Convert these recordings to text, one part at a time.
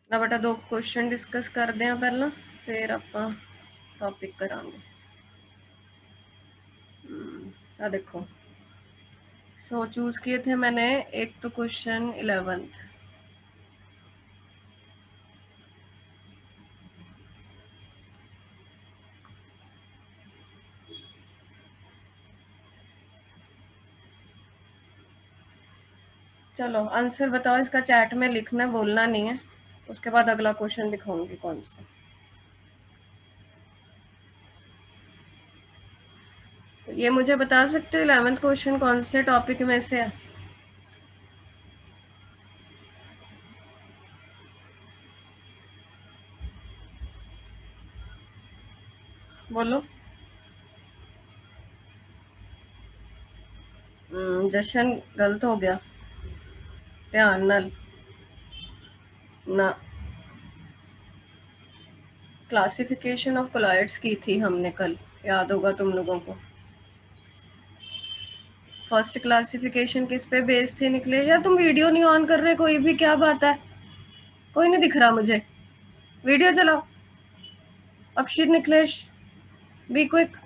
ना बेटा दो क्वेश्चन डिस्कस करते हैं पहला, फिर आप टॉपिक करांगे। देखो, सो चूज किए थे मैंने, एक तो क्वेश्चन 11th, चलो आंसर बताओ इसका, चैट में लिखना, बोलना नहीं है। उसके बाद अगला क्वेश्चन दिखाऊंगी कौन सा। ये मुझे बता सकते हो 11th क्वेश्चन कौन से टॉपिक में से है? बोलो। जशन गलत हो गया, ध्यान नाल ना। क्लासिफिकेशन ऑफ कोलॉइड्स की थी हमने कल, याद होगा तुम लोगों को। फर्स्ट क्लासिफिकेशन किस पे बेस थी निकले? यार तुम वीडियो नहीं ऑन कर रहे कोई भी, क्या बात है? कोई नहीं दिख रहा मुझे, वीडियो चलाओ। Akshit, Nikhilesh, be quick.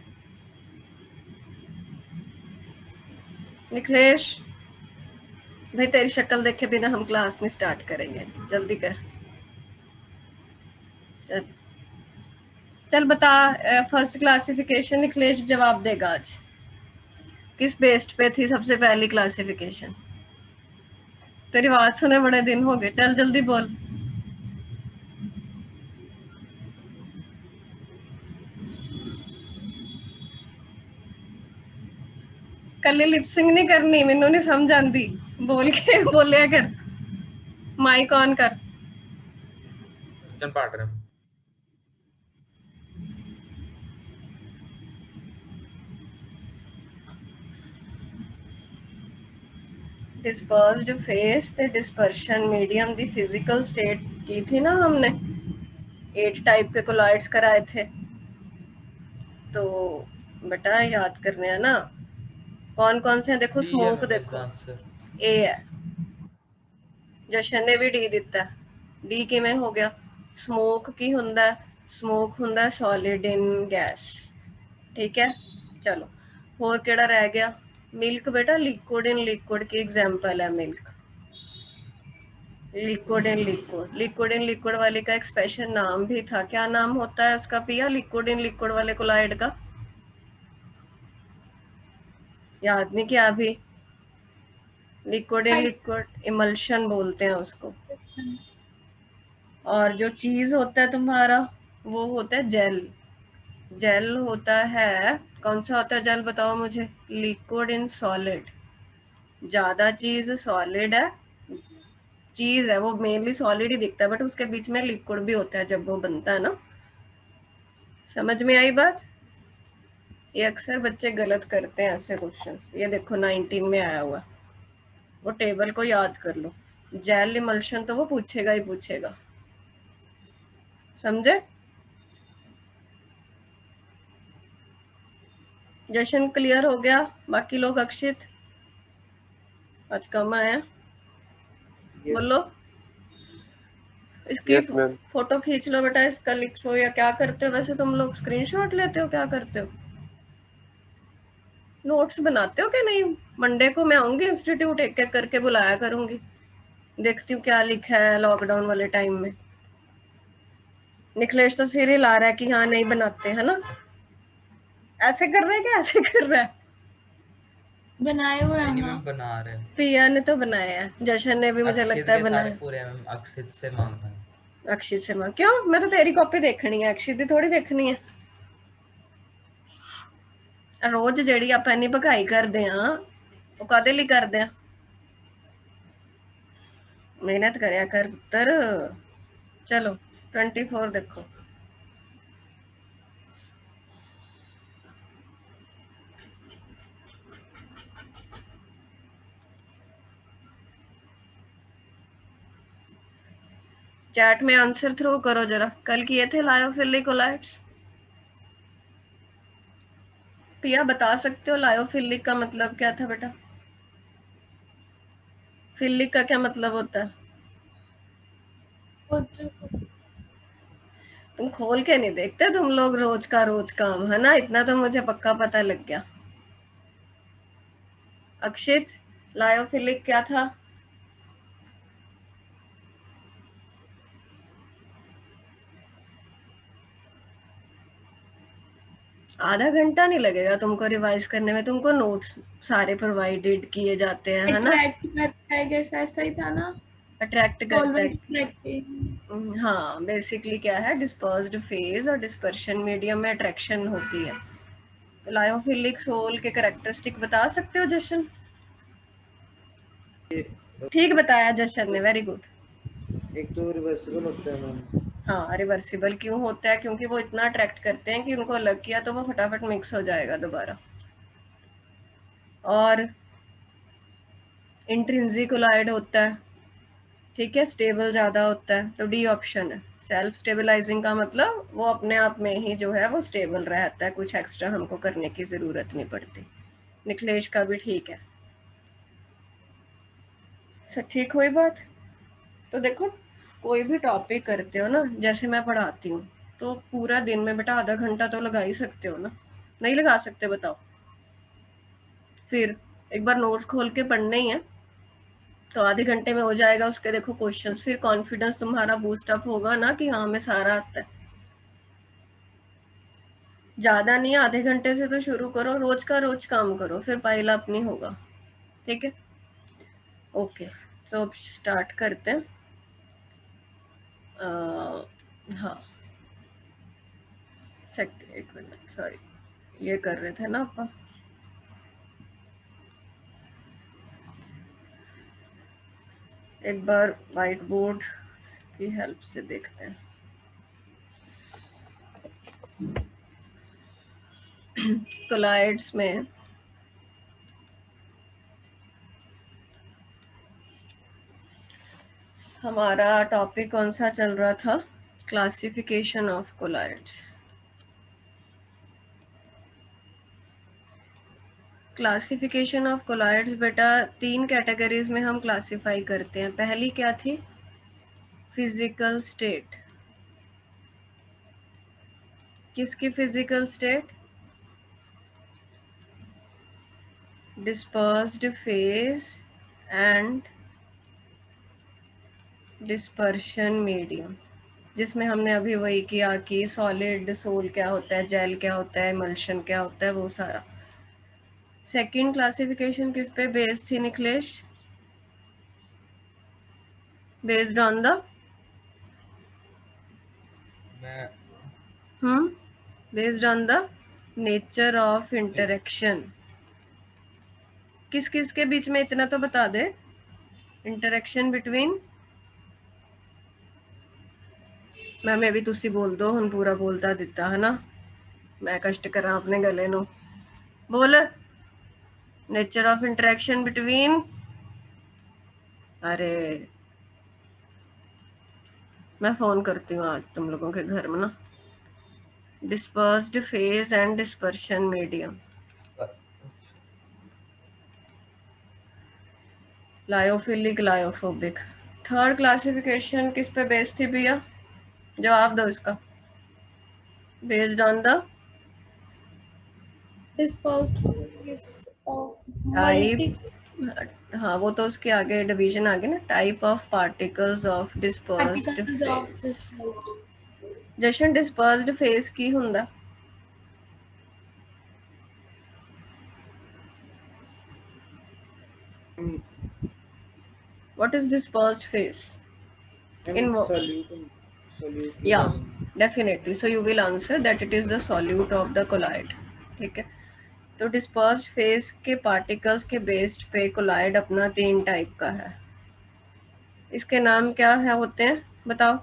निखिलेश भाई, तेरी शक्ल देखे बिना हम क्लास में स्टार्ट करेंगे, जल्दी कर। चल चल बता, फर्स्ट क्लासिफिकेशन निखिलेश जवाब देगा आज। किस बेस्ड पे थी सबसे पहली क्लासिफिकेशन? तेरी आवाज सुने बड़े दिन हो गए, चल जल्दी बोल। कल लिपसिंग नहीं करनी, मैनू नहीं समझ आती, बोल के बोलिया कर, माइक ऑन कर। क्वेश्चन पढ़ रहे हैं। डिस्पर्स्ड फेस ते डिस्पर्शन मीडियम दी फिजिकल स्टेट की थी ना हमने, 8 टाइप के कोलॉइड्स कराए थे। तो बेटा याद करने हैं ना, कौन कौन से हैं? देखो डी है स्मोक, मैम इसका देखो आंसर। ए है, जशन ने भी डी दिता। डी किवें हो गया? ਸਮੋਕ ਕੀ ਹੁੰਦਾ ਹੈ? ਸਮੋਕ ਹੁੰਦਾ ਸੋਲਿਡ ਇਨ ਗੈਸ, ਠੀਕ ਹੈ। ਚਲੋ ਹੋਰ ਕਿਹੜਾ ਰਹਿ ਗਿਆ? मिल्क बेटा, लिक्विड इन लिक्विड की एग्जाम्पल है milk. Liquid in liquid, liquid in liquid वाले का एक स्पेशल नाम भी था, क्या नाम होता है उसका पिया? लिक्विड इन लिक्विड वाले कोलाइड का याद नहीं किया अभी? लिक्विड इन लिक्विड इमल्शन बोलते हैं उसको। और जो चीज होता है तुम्हारा, वो होता है जेल। जेल होता है, कौन सा होता है जेल बताओ मुझे? Liquid in solid. ज्यादा चीज सॉलिड है, चीज है वो मेनली सॉलिड ही दिखता है, बट उसके बीच में लिक्विड भी होता है जब वो बनता है ना। समझ में आई बात? ये अक्सर बच्चे गलत करते हैं ऐसे क्वेश्चंस। ये देखो 19 में आया हुआ, वो टेबल को याद कर लो। जेल इमल्शन तो वो पूछेगा ही पूछेगा, समझे? जशन क्लियर हो गया? बाकी लोग, अक्षित आज कम आया, बोलो। इसकी यस मैम। फोटो खींच लो बेटा, इसका लिखो, या क्या करते हो वैसे तुम लोग? स्क्रीनशॉट लेते हो, क्या करते हो? नोट्स बनाते हो क्या नहीं? मंडे को मैं आऊंगी इंस्टीट्यूट, एक एक करके बुलाया करूंगी, देखती हूँ क्या लिखा है लॉकडाउन वाले टाइम में। निखिलेश तो सिर हिला रहा है कि हाँ नहीं बनाते, है ना? ऐसे कर रहे हैं क्या, ऐसे कर रहा है? बनाए हुए हैं नहीं ना। मैम बना रहे हैं। पिया ने तो बनाया है, जशन ने भी मुझे अक्षित लगता है के सारे बनाया। पूरे हैं मैम, अक्षित से मांग रहे हैं। अक्षित से मां क्यों? मैं तो तेरी कॉपी देखनी है, अक्षित की थोड़ी देखनी है। रोज ਜਿਹੜੀ ਆਪਾਂ ਇੰਨੀ ਭਗਾਈ ਕਰਦੇ ਆ, ਉਹ ਕਾਦੇ ਲਈ ਕਰਦੇ ਆ? मेहनत करया कर पुत्र। चलो 24 देखो। चैट में आंसर थ्रो करो जरा, कल किए थे लायोफिलिक कोलाइड्स। पिया बता सकते हो लायोफिलिक का मतलब क्या था बेटा? फिलिक का क्या मतलब होता है? तुम खोल के नहीं देखते तुम लोग, रोज का रोज काम है ना, इतना तो मुझे पक्का पता लग गया। अक्षित, लायोफिलिक क्या था? आधा घंटा नहीं लगेगा तुमको रिवाइज करने में, तुमको नोट्स सारे प्रोवाइडेड किए जाते हैं, है ना? अट्रैक्ट करता है, कैसा ऐसा ही था ना, अट्रैक्ट करता सॉल्वेंट है। अट्रैक्टिंग। हाँ, बेसिकली क्या है, डिस्पर्स्ड फेज और डिस्पर्शन मीडियम में अट्रैक्शन होती है। तो लायोफिलिक सोल के कैरेक्टरिस्टिक बता सकते हो जशन? ठीक बताया जशन ने, वेरी गुड। एक तो रिवर्सिबल होता है मैम। हाँ, रिवर्सिबल क्यों होता है? क्योंकि वो इतना अट्रैक्ट करते हैं कि उनको लग किया तो वो फटाफट मिक्स हो जाएगा दोबारा। और इंट्रिंसिक कोलाइड होता है, ठीक है, स्टेबल ज़्यादा होता है, तो डी ऑप्शन है। सेल्फ स्टेबलाइजिंग का मतलब वो अपने आप में ही जो है वो स्टेबल रहता है, कुछ एक्स्ट्रा हमको करने की ज़रूरत नहीं पड़ती। निखिलेश का भी ठीक है। सब ठीक हुई बात? तो देखो, कोई भी टॉपिक करते हो ना, जैसे मैं पढ़ाती हूँ, तो पूरा दिन में बेटा आधा घंटा तो लगा ही सकते हो ना? नहीं लगा सकते? बताओ। फिर एक बार नोट्स खोल के पढ़ने ही है, तो आधे घंटे में हो जाएगा। उसके देखो क्वेश्चंस, फिर कॉन्फिडेंस तुम्हारा बूस्ट अप होगा ना कि हाँ हमें सारा आता है। ज़्यादा नहीं, आधे घंटे से तो शुरू करो, रोज का रोज काम करो, फिर पाइल अप नहीं होगा। ठीक है, ओके। तो अब स्टार्ट करते हैं। हाँ, एक मिनट, सॉरी, ये कर रहे थे ना अपन। एक बार वाइट बोर्ड की हेल्प से देखते हैं। कोलाइड्स में हमारा टॉपिक कौन सा चल रहा था? Classification of colloids. Classification of colloids बेटा 3 कैटेगरीज में हम क्लासिफाई करते हैं। पहली क्या थी? Physical state. किसकी physical state? Dispersed phase and dispersion medium, जिसमें हमने अभी वही किया कि सॉलिड सोल क्या होता है, जेल क्या होता है, इमल्शन क्या होता है, वो सारा। सेकंड क्लासिफिकेशन किस पे बेस्ड थी Nikhilesh? Based on the based on the nature of interaction. किस किस के बीच में, इतना तो बता दे। इंटरेक्शन बिटवीन, मैं भी तुसी बोल दो, हम पूरा बोलता दिता है ना, मैं कष्ट करा अपने गले नो। बोल, नेचर ऑफ इंटरेक्शन बिटवीन, अरे मैं फोन करती हूँ आज तुम लोगों के घर में ना। Dispersed phase and dispersion medium. Lyophilic, lyophobic. Third classification किस पे बेस्ड थी भैया? जवाब दो इसका। Based on the dispersed phase of type, हाँ वो तो उसके आगे डिवीजन आ गया ना, type of particles of dispersed particles of phase. dispersed. Jashan dispersed phase की हुंदा? What is dispersed phase? In what? solute Yeah, definitely. So you will answer that it is the solute of the colloid. ठीक है, तो dispersed phase के particles के based पे collide अपना 3 type का है। इसके नाम क्या है होते हैं बताओ?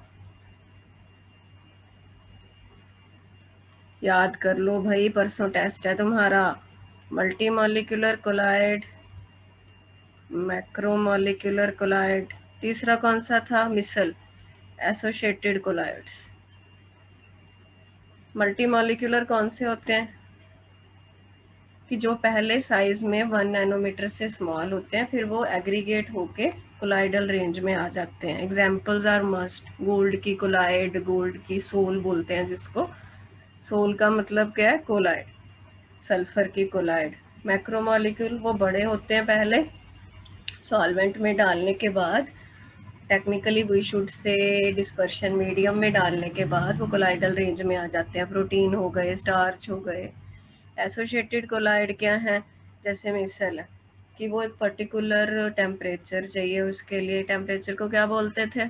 याद कर लो भाई, परसों टेस्ट है तुम्हारा। Multi molecular colloid, macromolecular colloid, तीसरा कौन सा था? Micelle associated colloids. Multi molecular कौन से होते हैं? कि जो पहले साइज में 1 नैनोमीटर से स्मॉल होते हैं, फिर वो एग्रीगेट होके कोलाइडल रेंज में आ जाते हैं। एग्जाम्पल्स आर मस्ट, गोल्ड की कोलाइड, गोल्ड की सोल बोलते हैं जिसको, सोल का मतलब क्या है, कोलाइड। सल्फर की कोलाइड। मैक्रोमोलिक्यूल वो बड़े होते हैं पहले, सॉल्वेंट में डालने के बाद, technically we should say dispersion medium में डालने के बाद वो कोलाइडल रेंज में आ जाते हैं। प्रोटीन हो गए, स्टार्च हो गए। एसोसिएटेड कोलाइड क्या है, जैसे मिसल है कि वो एक पर्टिकुलर टेम्परेचर चाहिए, उसके लिए टेम्परेचर को क्या बोलते थे,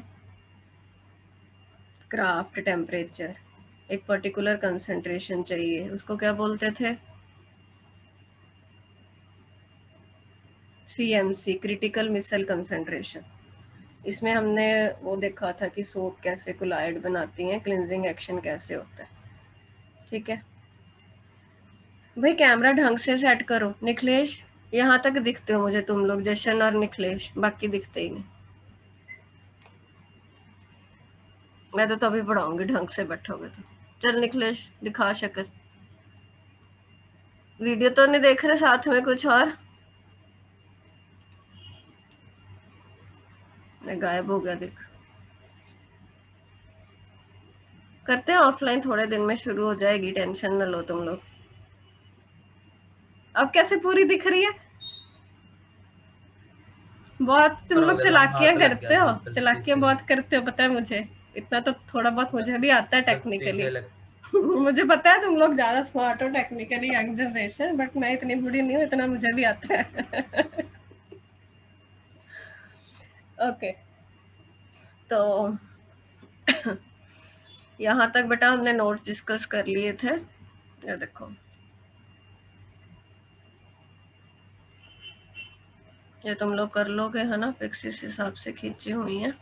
क्राफ्ट टेम्परेचर। एक पर्टिकुलर कंसंट्रेशन चाहिए, उसको क्या बोलते थे, CMC, क्रिटिकल मिसल कंसंट्रेशन। इसमें हमने वो देखा था कि सोप कैसे कोलाइड बनाती हैं, क्लिनजिंग एक्शन कैसे होता है। ठीक है भाई, कैमरा ढंग से सेट करो। निखिलेश, यहाँ तक दिखते हो मुझे तुम लोग, जशन और निखिलेश, बाकी दिखते ही नहीं। मैं तो तभी पढ़ाऊंगी ढंग से बैठोगे तो। चल निखिलेश, दिखा शक्ल। वीडियो तो नहीं देख रहे साथ में कुछ और? मैं गायब हो गया, देख। करते हैं ऑफलाइन, थोड़े दिन में शुरू हो जाएगी, टेंशन न लो तुम लोग। अब कैसे पूरी दिख रही है? बहुत तुम लोग चालाकियां करते हो, चालाकियां बहुत करते हो, पता है मुझे। इतना तो थोड़ा बहुत मुझे भी आता है टेक्निकली। मुझे पता है तुम लोग ज्यादा स्मार्ट हो टेक्निकली, यंग जनरेशन, बट मैं इतनी बुरी नहीं हूँ, इतना मुझे भी आता है। ओके तो यहाँ तक बेटा हमने नोट्स डिस्कस कर लिए थे। ये देखो, ये तुम लोग कर लोगे है ना, पिक्स इस हिसाब से खींची हुई हैं।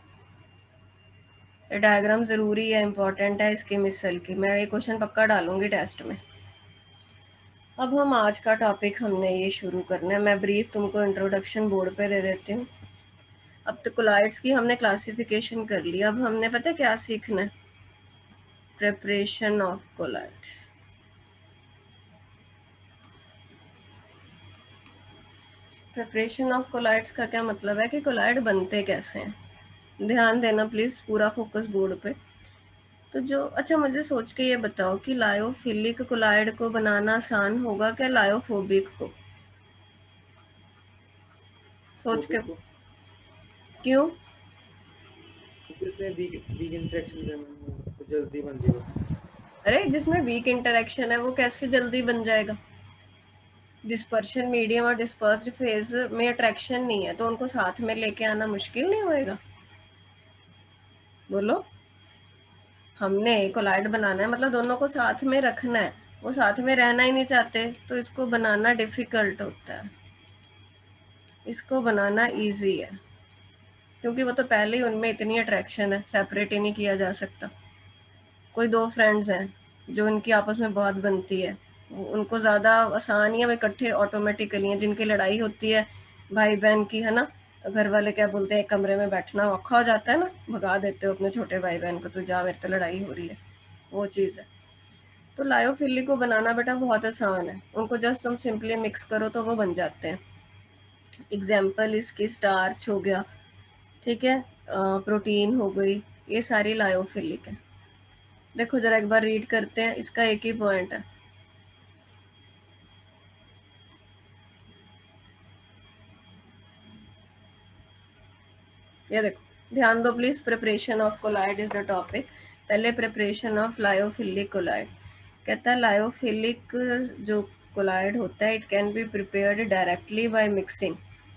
ये डायग्राम ज़रूरी है, इम्पोर्टेंट है इसकी मिसल की, मैं ये क्वेश्चन पक्का डालूंगी टेस्ट में। अब हम आज का टॉपिक हमने ये शुरू करना है। मैं ब्रीफ तुमको इंट्रोडक्शन बोर्ड पे दे देती हूँ। अब तो कोलाइड्स की हमने क्लासिफिकेशन कर ली, अब हमने पता है क्या सीखना है, preparation of colloids. Preparation of colloids का क्या मतलब है कि कोलाइड बनते कैसे हैं। ध्यान देना प्लीज़, पूरा फोकस बोर्ड पे। तो जो, अच्छा मुझे सोच के ये बताओ कि लायोफिलिक कोलाइड को बनाना आसान होगा क्या लायोफोबिक को? सोच के। क्यों? क्योंकि उसमें वीक इंटरेक्शंस है, तो जल्दी बन जाएगा। अरे जिसमें वीक इंटरेक्शन है वो कैसे जल्दी बन जाएगा? डिस्पर्शन मीडियम और डिस्पर्स्ड फेज में अट्रैक्शन नहीं है, तो उनको साथ में लेके आना मुश्किल नहीं होएगा? बोलो। हमने कोलाइड बनाना है मतलब दोनों को साथ में रखना है, वो साथ में रहना ही नहीं चाहते, तो इसको बनाना डिफिकल्ट होता है। इसको बनाना इजी है क्योंकि वो तो पहले ही उनमें इतनी अट्रैक्शन है, सेपरेट ही नहीं किया जा सकता। कोई दो फ्रेंड्स हैं जो उनकी आपस में बहुत बनती है, उनको ज़्यादा आसान ही है, वो इकट्ठे ऑटोमेटिकली हैं। जिनकी लड़ाई होती है भाई बहन की, है ना, घर वाले क्या बोलते हैं, एक कमरे में बैठना औखा हो जाता है ना, भगा देते हो अपने छोटे भाई बहन को, तो जा मेरे तो लड़ाई हो रही है, वो चीज़ है। तो लायोफिली को बनाना बेटा बहुत आसान है, उनको जस्ट तुम सिंपली मिक्स करो तो वो बन जाते हैं। एग्जाम्पल इसकी स्टार्च हो गया, ठीक है, प्रोटीन हो गई, ये सारी लायोफिलिक है। देखो जरा एक बार रीड करते हैं, इसका एक ही पॉइंट है, ये देखो ध्यान दो please. Preparation of colloid is the topic. पहले प्रिपरेशन ऑफ लायोफिलिक कोलाइड। कहता है लायोफिलिक जो कोलाइड होता है, it can be prepared directly by mixing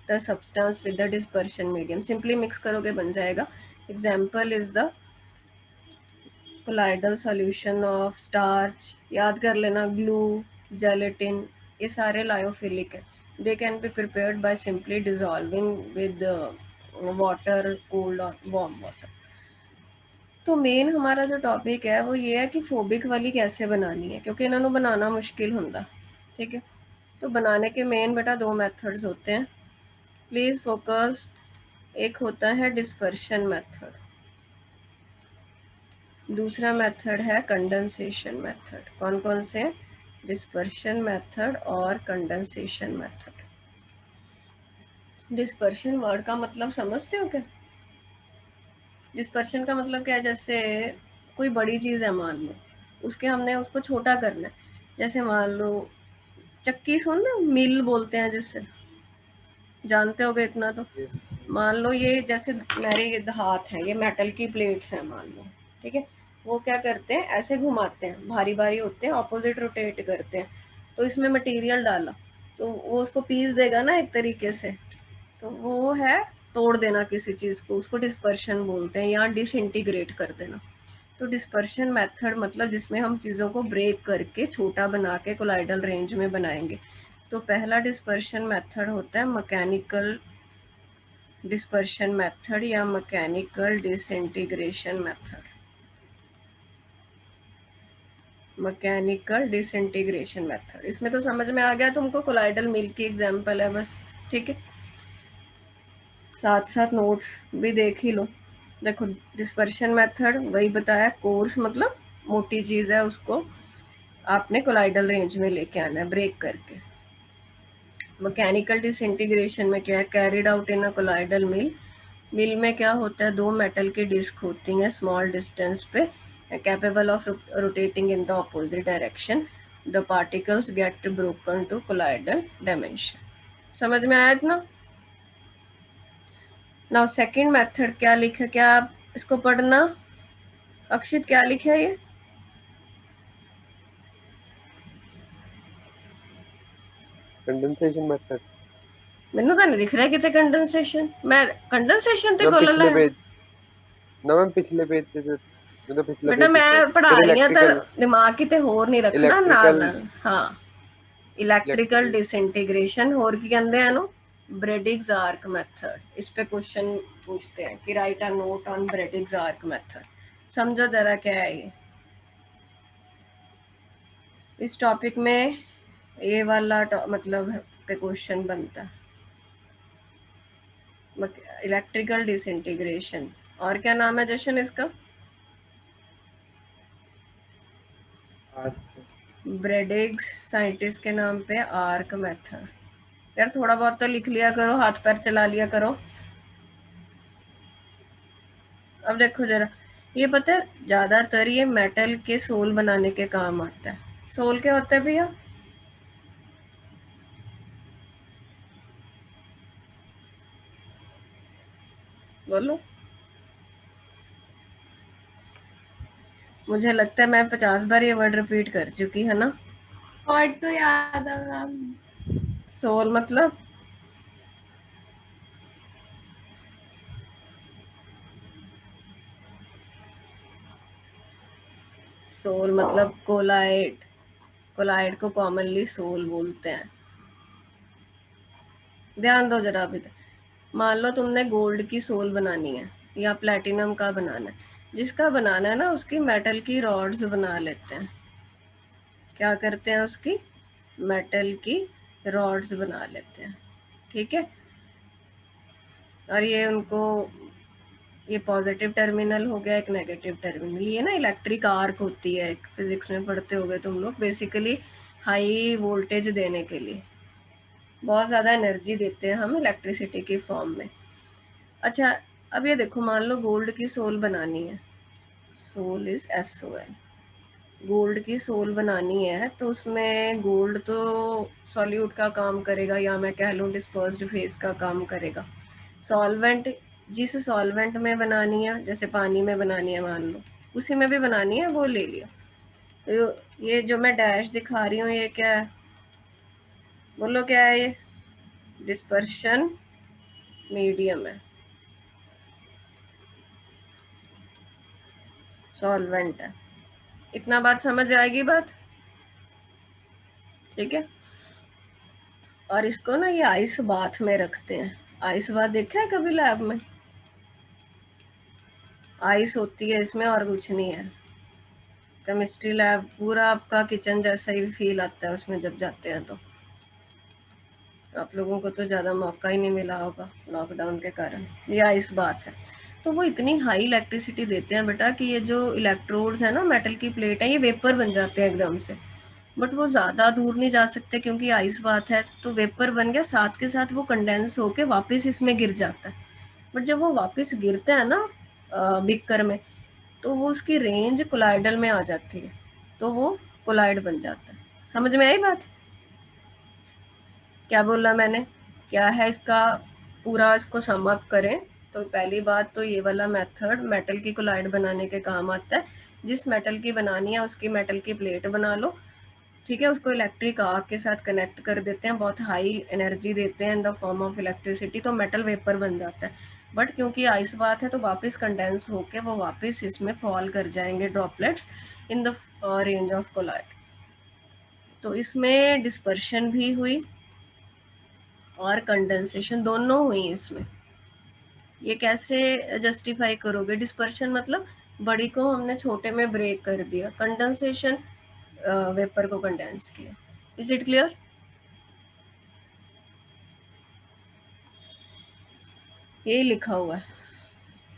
the substance with the dispersion medium. Simply mix करोगे बन जाएगा। Example is the colloidal solution of starch, याद कर लेना, ग्लू, जेलेटिन, ये सारे लायोफिलिक है। They can be prepared by simply dissolving with water, cold और वार्म वाटर। तो मेन हमारा जो टॉपिक है वो ये है कि फोबिक वाली कैसे बनानी है, क्योंकि इन्होंने बनाना मुश्किल होता। ठीक है, तो बनाने के मेन बेटा दो मेथड्स होते हैं, प्लीज़ फोकस। एक होता है डिस्पर्शन मेथड, दूसरा मेथड है कंडेंसेशन मेथड। कौन कौन से? डिस्पर्शन मेथड और कंडेंसेशन मेथड। डिस्पर्शन वर्ड का मतलब समझते हो क्या? डिस्पर्शन का मतलब क्या है? जैसे कोई बड़ी चीज़ है मान लो, उसके हमने उसको छोटा करना है। जैसे मान लो चक्की, सुन ना, मिल बोलते हैं जिससे, जानते होगे इतना तो। यस मान लो ये जैसे मेरे ये हाथ है, ये मेटल की प्लेट्स हैं मान लो, ठीक है। वो क्या करते हैं, ऐसे घुमाते हैं, भारी भारी होते हैं, ऑपोजिट रोटेट करते हैं। तो इसमें मटेरियल डाला तो वो उसको पीस देगा ना एक तरीके से। तो वो है तोड़ देना किसी चीज़ को, उसको डिस्पर्शन बोलते हैं, या डिसइंटीग्रेट कर देना। तो डिस्पर्शन मेथड मतलब जिसमें हम चीज़ों को ब्रेक करके छोटा बना के कोलाइडल रेंज में बनाएंगे। तो पहला डिस्पर्शन मेथड होता है मैकेनिकल डिस्पर्शन मेथड या mechanical disintegration method. Mechanical disintegration method, इसमें तो समझ में आ गया तुमको, कोलाइडल मिल की एग्जांपल है बस, ठीक है। साथ साथ नोट्स भी देख ही लो। देखो डिस्पर्शन मेथड वही बताया, कोर्स मतलब मोटी चीज़ है, उसको आपने कोलाइडल रेंज में लेके आना है ब्रेक करके। मैकेनिकल डिसइंटीग्रेशन में क्या है, carried out in a colloidal mill. Mill में क्या होता है, दो मेटल की डिस्क होती हैं स्मॉल डिस्टेंस पे, capable of rotating in the opposite direction. The particles get broken to colloidal dimension. समझ में आया इतना? नाउ सेकंड मेथड क्या लिखा, क्या आप इसको पढ़ना। अक्षित क्या लिखा है ये? कंडेंसेशन मेथड मैनू तो नहीं दिख रहा है कितने कंडेंसेशन, मैं कंडेंसेशन ते ना गोला पिछले लाया पेज ना मैम पिछले पेज पे जो मतलब पिछला बेटा, पेज दिखता है मैं पढ़ा फिर रही हूँ तो इलेक्ट्रिकल दिमाग किते होर नहीं रखना नाल इलेक्ट्रिकल नाल। हाँ, इलेक्ट्रिकल इलेक्ट्रिकल डिसइंटीग्रेशन होर की कहते हैं नो, ब्रेडिग्स आर्क मेथड। इस पे क्वेश्चन पूछते हैं कि write a note on Bredig's arc method. समझो जरा क्या है ये। इस टॉपिक में ये वाला मतलब पे क्वेश्चन बनता है, इलेक्ट्रिकल डिसइंटीग्रेशन। और क्या नाम है जशन इसका? आर्क। ब्रेडिग्स साइंटिस्ट के नाम पे आर्क मेथड। यार थोड़ा बहुत तो लिख लिया करो, हाथ पैर चला लिया करो। अब देखो जरा, ये पता है ज्यादातर ये मेटल के सोल बनाने के काम आता है। सोल क्या होता है भैया? बोलो। मुझे लगता है मैं 50 बार ये वर्ड रिपीट कर चुकी है ना। वर्ड तो याद है मैम। सोल मतलब सोल मतलब कोलाइड। कोलाइड को कॉमनली सोल बोलते हैं। ध्यान दो जरा अभी तक। मान लो तुमने गोल्ड की सोल बनानी है या प्लेटिनम का बनाना है, जिसका बनाना है ना उसकी मेटल की रॉड्स बना लेते हैं। क्या करते हैं, उसकी मेटल की रॉड्स बना लेते हैं, ठीक है। और ये उनको, ये पॉजिटिव टर्मिनल हो गया, एक नेगेटिव टर्मिनल। ये ना इलेक्ट्रिक आर्क होती है, एक फिजिक्स में पढ़ते होगे तुम लोग, बेसिकली हाई वोल्टेज देने के लिए बहुत ज़्यादा एनर्जी देते हैं हम इलेक्ट्रिसिटी की फॉर्म में। अच्छा, अब ये देखो, मान लो गोल्ड की सोल बनानी है, सोल इज SOL। गोल्ड की सोल बनानी है तो उसमें गोल्ड तो सॉल्यूट का काम करेगा, या मैं कह लूँ डिस्पर्स्ड फेज का काम करेगा। सॉल्वेंट, जिस सॉल्वेंट में बनानी है, जैसे पानी में बनानी है मान लो, उसी में भी बनानी है, वो ले लिया। तो ये जो मैं डैश दिखा रही हूँ ये क्या है, बोलो क्या है ये? डिस्पर्शन मीडियम है, सॉल्वेंट है। इतना बात समझ आएगी बात, ठीक है। और इसको ना ये आइस बाथ में रखते हैं। आइस बाथ देखा है कभी लैब में? आइस होती है इसमें और कुछ नहीं है। केमिस्ट्री लैब पूरा आपका किचन जैसा ही फील आता है उसमें जब जाते हैं तो। आप लोगों को तो ज़्यादा मौका ही नहीं मिला होगा लॉकडाउन के कारण। ये आइस बात है। तो वो इतनी हाई इलेक्ट्रिसिटी देते हैं बेटा कि ये जो इलेक्ट्रोड्स है ना मेटल की प्लेट है, ये वेपर बन जाते हैं एकदम से। बट वो ज़्यादा दूर नहीं जा सकते क्योंकि आइस बात है, तो वेपर बन गया, साथ के साथ वो कंडेंस होके वापस इसमें गिर जाता है। बट जब वो वापस गिरता है ना बिकर में, तो वो उसकी रेंज कोलाइडल में आ जाती है, तो वो कोलाइड बन जाता है। समझ में आई बात? क्या बोला मैंने? क्या है इसका पूरा, इसको सम अप करें तो पहली बात तो ये वाला मेथड मेटल की कोलाइड बनाने के काम आता है। जिस मेटल की बनानी है उसकी मेटल की प्लेट बना लो, ठीक है, उसको इलेक्ट्रिक आर्क के साथ कनेक्ट कर देते हैं, बहुत हाई एनर्जी देते हैं in the form of electricity, तो मेटल वेपर बन जाता है। बट क्योंकि आइस बात है तो वापस कंडेंस होके वो वापस इसमें फॉल कर जाएंगे droplets in the range of colloid. तो इसमें डिस्पर्शन भी हुई और कंडेंसेशन दोनों हुई इसमें। ये कैसे जस्टिफाई करोगे? डिस्पर्शन मतलब बड़ी को हमने छोटे में ब्रेक कर दिया, कंडेंसेशन वेपर को कंडेंस किया। Is it clear? ये लिखा हुआ है,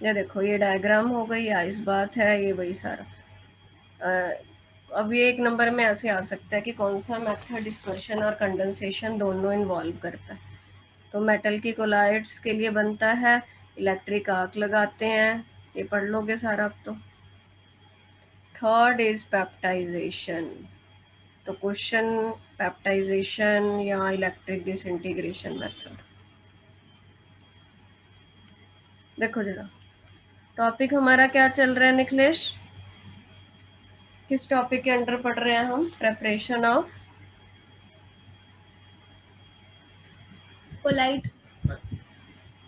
ये देखो, ये डायग्राम हो गई, आइस बात है, ये वही सारा। अब ये एक नंबर में ऐसे आ सकता है कि कौन सा मेथड डिस्पर्शन और कंडेंसेशन दोनों इन्वॉल्व करता है। तो मेटल की कोलाइड्स के लिए बनता है, इलेक्ट्रिक आर्क लगाते हैं, ये पढ़ लोगे सारा अब तो। Third is peptization. तो क्वेश्चन पेप्टाइजेशन या इलेक्ट्रिक डिसइंटीग्रेशन मेथड। देखो जरा, टॉपिक हमारा क्या चल रहा है निखिलेश? किस टॉपिक के अंडर पढ़ रहे हैं हम? Preparation of colloid.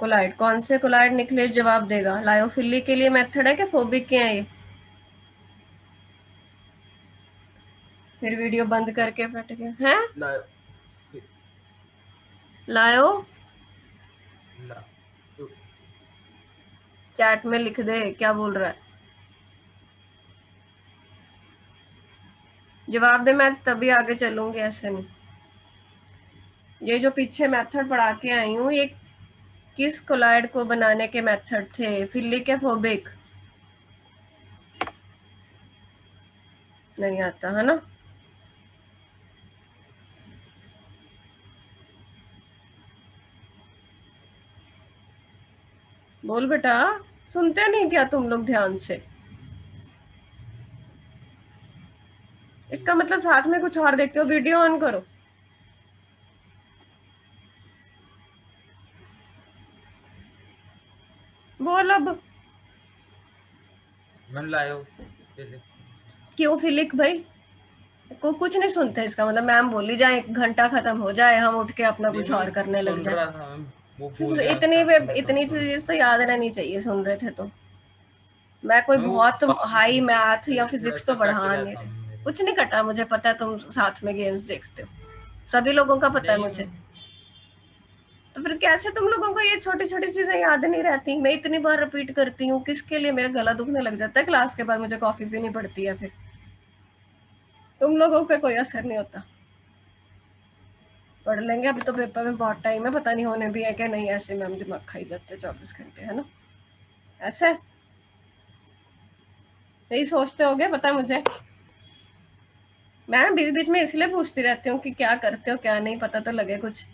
कोलाइड। कौन से कोलाइड निखिलेश जवाब देगा? लायोफिली के लिए मेथड है कि फोबिक के हैं ये? फिर वीडियो बंद करके बैठ गए हैं। लायो चैट में लिख दे क्या बोल रहा है, जवाब दे, मैं तभी आगे चलूंगी, ऐसे नहीं। ये जो पीछे मेथड पढ़ा के आई हूँ, ये किस कोलाइड को बनाने के मेथड थे? फिलिक या फोबिक? नहीं आता है ना? बोल बेटा, सुनते नहीं क्या तुम लोग ध्यान से? इसका मतलब साथ में कुछ और देखते हो, वीडियो ऑन करो। बोल अब। मैम लायो क्यों फिलिक भाई? को कुछ नहीं सुनते, इसका मतलब मैम बोली जाए, 1 घंटा खत्म हो जाए, हम उठ के अपना कुछ और करने लग सुन जाए। रहा था मैम, वो भूल गया इतनी चीज तो याद रहनी चाहिए, सुन रहे थे तो। मैं कोई बहुत हाई मैथ या फिजिक्स तो पढ़ा नहीं रही, कुछ नहीं कटा, मुझे पता है तुम साथ में गेम्स देखते हो, सभी लोगों का पता है मुझे। तो फिर कैसे तुम लोगों को ये छोटी छोटी चीजें याद नहीं रहती? मैं इतनी बार रिपीट करती हूँ, किसके लिए? मेरा गला दुखने लग जाता है, क्लास के बाद मुझे कॉफी पीनी पड़ती है, फिर तुम लोगों पे कोई असर नहीं होता। पढ़ लेंगे, अभी तो पेपर में बहुत टाइम है, पता नहीं होने भी है कि नहीं, ऐसे में हम दिमाग खाई जाते हैं 24 घंटे, है ना? ऐसे यही सोचते होगे, पता है मुझे। मैं बीच बीच में इसलिए पूछती रहती हूँ कि क्या करते हो क्या नहीं, पता तो लगे कुछ।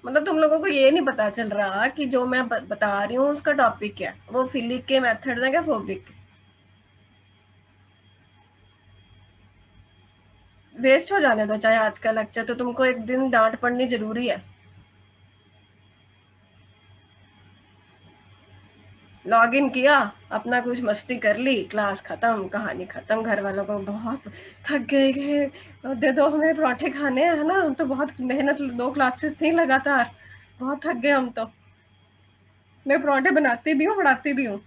मतलब तुम लोगों को ये नहीं पता चल रहा कि जो मैं बता रही हूँ उसका टॉपिक क्या है, वो फिलिक के मेथड है क्या फोबिक के? वेस्ट हो जाने दो चाहे आज का लेक्चर, तो तुमको एक दिन डांट पड़नी जरूरी है। लॉग इन किया, अपना कुछ मस्ती कर ली, क्लास खत्म, कहानी खत्म, घर वालों को बहुत थक गए, दे दो हमें पराठे खाने हैं, है ना? तो बहुत मेहनत, 2 क्लासेस थी लगातार, बहुत थक गए हम तो। मैं पराठे बनाती भी हूँ, पढ़ाती भी हूँ।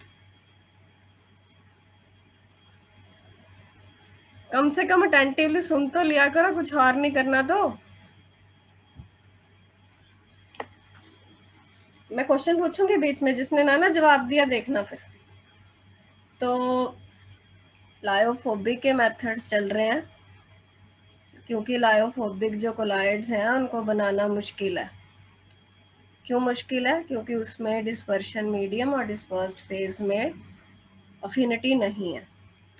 कम से कम अटेंटिवली सुन तो लिया करो, कुछ और नहीं करना तो। मैं क्वेश्चन पूछूंगी बीच में, जिसने ना जवाब दिया देखना फिर। तो लायोफोबिक के मेथड्स चल रहे हैं, क्योंकि लायोफोबिक जो कोलाइड्स हैं उनको बनाना मुश्किल है। क्यों मुश्किल है? क्योंकि उसमें डिस्पर्शन मीडियम और डिस्पर्स्ड फेज में अफिनिटी नहीं है,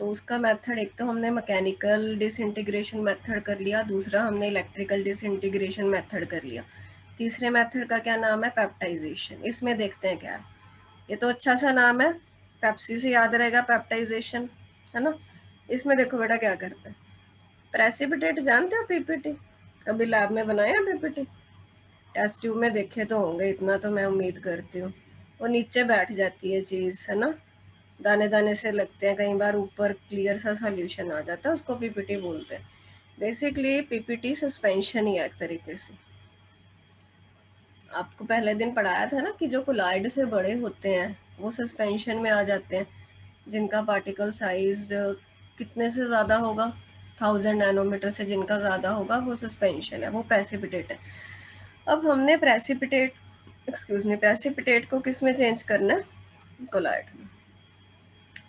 तो उसका मेथड एक तो हमने मैकेनिकल डिसइंटीग्रेशन मेथड कर लिया, दूसरा हमने इलेक्ट्रिकल डिसइंटीग्रेशन मेथड कर लिया, तीसरे मेथड का क्या नाम है, पेप्टाइजेशन। इसमें देखते हैं क्या है। ये तो अच्छा सा नाम है, पेप्सी से याद रहेगा पेप्टाइजेशन, है ना। इसमें देखो बेटा क्या करते हैं, प्रेसिपिटेट जानते हो, पीपीटी कभी लैब में बनाया पीपीटी, टेस्ट ट्यूब में देखे तो होंगे, इतना तो मैं उम्मीद करती हूँ। वो नीचे बैठ जाती है चीज़, है ना, दाने दाने से लगते हैं, कई बार ऊपर क्लियर सा सॉल्यूशन आ जाता है, उसको पीपीटी बोलते हैं। बेसिकली पीपीटी सस्पेंशन ही है एक तरीके से। आपको पहले दिन पढ़ाया था ना कि जो कोलाइड से बड़े होते हैं वो सस्पेंशन में आ जाते हैं, जिनका पार्टिकल साइज कितने से ज़्यादा होगा, 1000 नैनोमीटर से जिनका ज़्यादा होगा वो सस्पेंशन है, वो प्रेसिपिटेट है। अब हमने प्रेसिपिटेट को किस में चेंज करना है, कोलाइड में।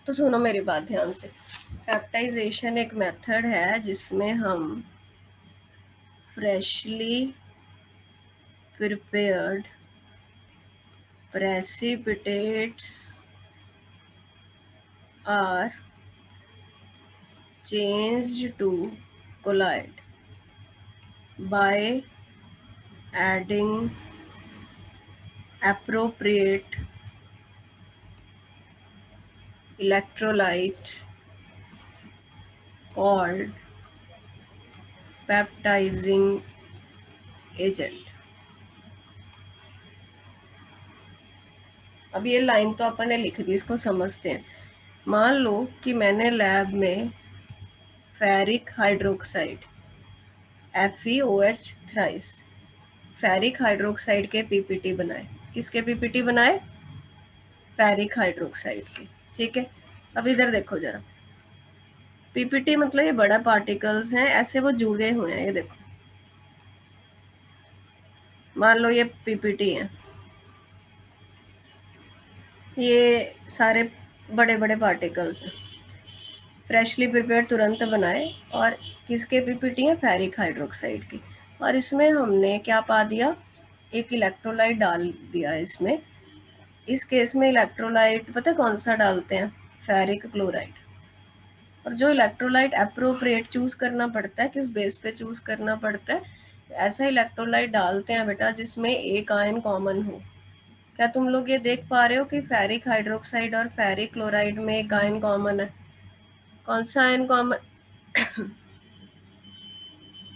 तो सुनो मेरी बात ध्यान से, पेप्टाइजेशन एक मेथड है जिसमें हम freshly prepared precipitates are changed to colloid by adding appropriate electrolyte called peptizing agent। अब ये लाइन तो अपन ने लिख दी, इसको समझते हैं। मान लो कि मैंने लैब में ferric hydroxide FeOH thrice ferric hydroxide के पीपीटी बनाए। किसके पीपीटी बनाए, फेरिक हाइड्रोक्साइड के, ठीक है। अब इधर देखो जरा, पीपीटी मतलब ये बड़ा पार्टिकल्स हैं, ऐसे वो जुड़े हुए हैं, ये देखो, मान लो ये पीपीटी है, ये सारे बड़े बड़े पार्टिकल्स हैं, फ्रेशली प्रिपेयर्ड तुरंत बनाए, और किसके पीपीटी है, फेरिक हाइड्रोक्साइड की। और इसमें हमने क्या पा दिया, एक इलेक्ट्रोलाइट डाल दिया इसमें। इस केस में इलेक्ट्रोलाइट पता कौन सा डालते हैं, फेरिक क्लोराइड। और जो इलेक्ट्रोलाइट अप्रोप्रिएट चूज करना पड़ता है, किस बेस पे चूज करना पड़ता है, ऐसा इलेक्ट्रोलाइट डालते हैं बेटा जिसमें एक आयन कॉमन हो। क्या तुम लोग ये देख पा रहे हो कि फेरिक हाइड्रोक्साइड और फेरिक क्लोराइड में एक आयन कॉमन है? कौन सा आयन कॉमन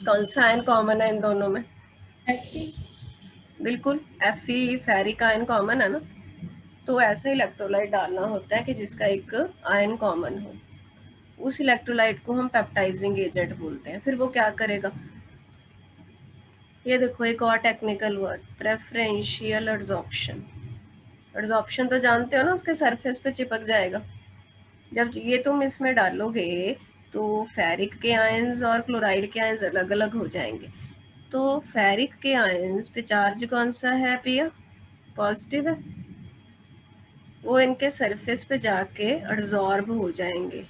कौन सा आयन कॉमन है इन दोनों में? बिल्कुल, Fe फेरिक आयन कॉमन है ना। तो ऐसा इलेक्ट्रोलाइट डालना होता है कि जिसका एक आयन कॉमन हो, उस इलेक्ट्रोलाइट को हम पेप्टाइजिंग एजेंट बोलते हैं। फिर वो क्या करेगा, ये देखो एक और technical word, preferential adsorption. Adsorption तो जानते हो ना, उसके सरफेस पे चिपक जाएगा। जब ये तुम इसमें डालोगे तो फेरिक के आयंस और क्लोराइड के आयंस अलग अलग हो जाएंगे। तो फेरिक के आयंस पे चार्ज कौन सा है पिया, पॉजिटिव है, वो इनके सरफेस पे जाके एडसॉर्ब हो जाएंगे।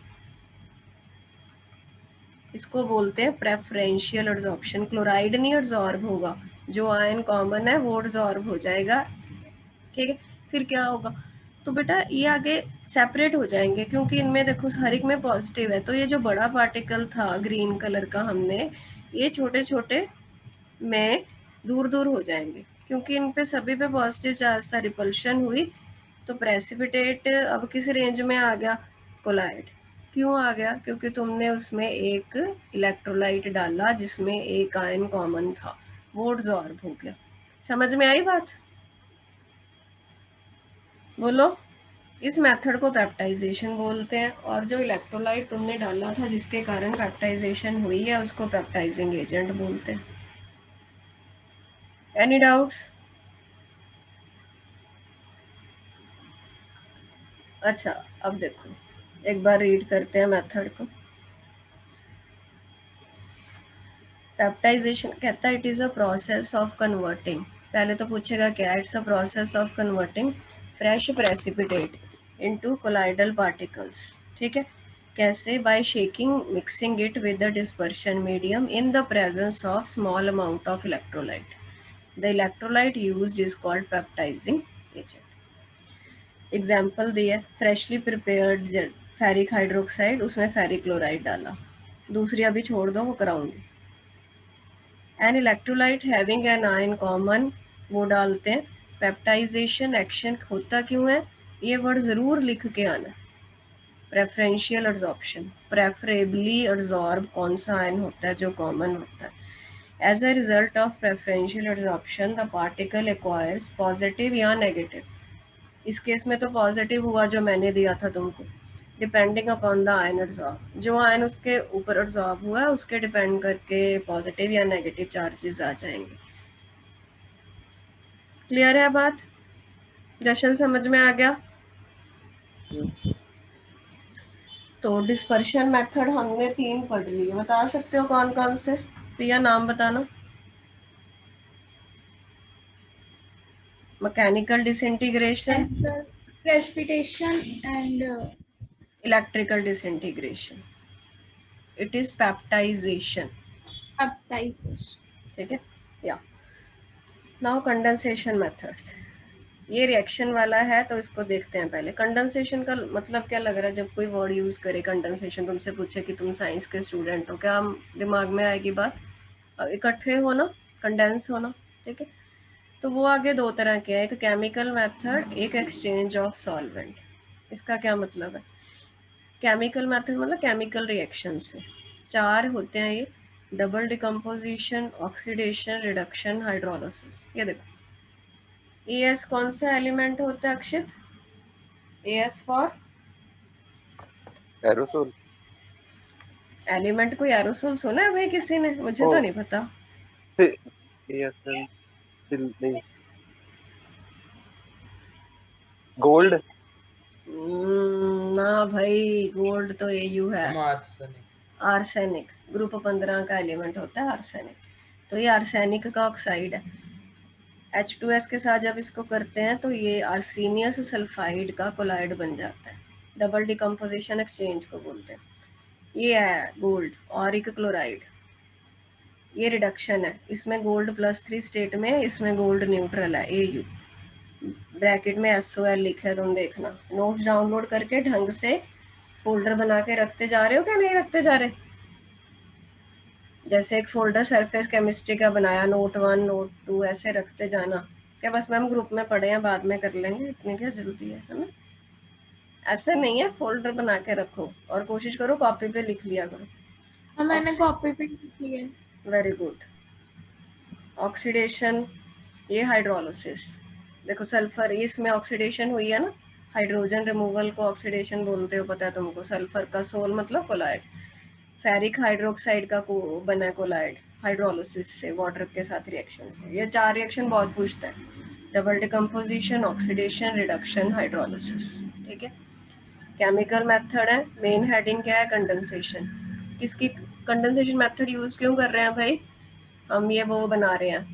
इसको बोलते हैं प्रेफरेंशियल एडसॉर्प्शन। क्लोराइड नहीं एडसॉर्ब होगा, जो आयन कॉमन है वो एडसॉर्ब हो जाएगा, ठीक है। फिर क्या होगा, तो बेटा ये आगे सेपरेट हो जाएंगे, क्योंकि इनमें देखो हर एक में पॉजिटिव है। तो ये जो बड़ा पार्टिकल था ग्रीन कलर का हमने, ये छोटे छोटे में दूर दूर हो जाएंगे, क्योंकि इन पे सभी पे पॉजिटिव चार्ज सा रिपल्शन हुई। तो प्रेसिपिटेट अब किस रेंज में आ गया, कोलाइड। क्यों आ गया, क्योंकि तुमने उसमें एक इलेक्ट्रोलाइट डाला जिसमें एक आयन कॉमन था, वो एडसॉर्ब हो गया। समझ में आई बात, बोलो। इस मेथड को पेप्टाइजेशन बोलते हैं, और जो इलेक्ट्रोलाइट तुमने डाला था जिसके कारण पेप्टाइजेशन हुई है उसको पेप्टाइजिंग एजेंट बोलते हैं। Any doubts? अच्छा, अब देखो एक बार रीड करते हैं मेथड को। पेप्टाइजेशन कहता है it is a process of converting, पहले तो पूछेगा क्या, it's a process of converting fresh precipitate into colloidal particles, ठीक है। कैसे, by shaking mixing it with the dispersion medium in the presence of small amount of electrolyte. The electrolyte used is called peptizing agent. Example दिया, freshly prepared ferric hydroxide, उसमें ferric chloride डाला। दूसरी अभी छोड़ दो, वो कराऊंगी। An electrolyte having an ion common, वो डालते हैं। पेप्टाइजेशन एक्शन होता क्यों है, ये वर्ड ज़रूर लिख के आना। प्रेफरेंशियल एब्जॉर्प्शन, प्रेफरेबली एब्जॉर्ब कौन सा आयन होता है जो कॉमन होता है। As a result of preferential absorption the particle acquires positive या नेगेटिव। इस केस में तो पॉजिटिव हुआ जो मैंने दिया था तुमको, depending upon the ion absorb. जो आयन उसके ऊपर एब्जॉर्ब हुआ है उसके डिपेंड करके पॉजिटिव या नेगेटिव चार्जेस आ जाएंगे। क्लियर है बात? जशन समझ में आ गया? तो डिस्पर्शन मेथड हमने 3 पढ़ लिए, बता सकते हो कौन कौन से? प्रिया नाम बताना। Mechanical disintegration, precipitation and electrical disintegration, it is peptization. peptidation. ठीक है। या नाउ कंडेंसेशन मेथड्स, ये रिएक्शन वाला है तो इसको देखते हैं पहले। कंडेंसेशन का मतलब क्या लग रहा है जब कोई वर्ड यूज करे कंडेंसेशन, तुमसे पूछे कि तुम साइंस के स्टूडेंट हो, क्या दिमाग में आएगी बात? इकट्ठे होना, कंडेंस होना। ठीक है, तो वो आगे 2 तरह के हैं, एक केमिकल मेथड, एक एक्सचेंज ऑफ सॉल्वेंट। इसका क्या मतलब है? केमिकल मेथड मतलब केमिकल रिएक्शन से 4 होते हैं ये, double decomposition, oxidation, reduction, hydrolysis. ये देखो एस कौन सा एलिमेंट होता है अक्षित? S for aerosol. एलिमेंट, कोई एरोसोल सुना है भाई किसी ने? मुझे ओ तो नहीं पता। से एएसएन नहीं, गोल्ड। ना भाई, गोल्ड तो एयू है। हम आर्सेनिक। आर्सेनिक ग्रुप 15 का एलिमेंट होता है आर्सेनिक। तो ये आर्सेनिक का ऑक्साइड है। H2S के साथ जब इसको करते हैं तो ये आर्सेनियस सल्फाइड का कोलाइड बन जाता है। डबल डिकम्पोजिशन एक्सचेंज को बोलते हैं। ये है गोल्ड और एक क्लोराइड, ये रिडक्शन है। इसमें गोल्ड +3 स्टेट में, इसमें गोल्ड न्यूट्रल है AU। ब्रैकेट में SOL लिखा है, तुम देखना। नोट्स डाउनलोड करके ढंग से फोल्डर बना के रखते जा रहे हो क्या नहीं रखते जा रहे? जैसे एक फोल्डर सरफेस केमिस्ट्री का बनाया, नोट 1 नोट 2 ऐसे रखते जाना। क्या बस मैम ग्रुप में पढ़े हैं बाद में कर लेंगे, इतनी क्या जल्दी है ना? ऐसे नहीं है, फोल्डर बना के रखो और कोशिश करो कॉपी पे लिख लिया करो। हाँ, मैंने कॉपी पे लिखी है। Very good. ऑक्सीडेशन, ये हाइड्रोलिसिस। देखो सल्फर, इसमें ऑक्सीडेशन हुई है ना, हाइड्रोजन रिमूवल को ऑक्सीडेशन बोलते हो, पता है तुमको। सल्फर का सोल मतलब कोलाइड, फेरिक हाइड्रोक्साइड का बना कोलाइड हाइड्रोलिसिस से, वाटर के साथ रिएक्शन से। ये 4 रिएक्शन बहुत पूछता है, double decomposition, oxidation, reduction, hydrolysis. ठीक है, केमिकल मेथड है। मेन हेडिंग क्या है? कंडेंसेशन। किसकी कंडेंसेशन मेथड यूज क्यों कर रहे हैं भाई? हम ये वो बना रहे हैं,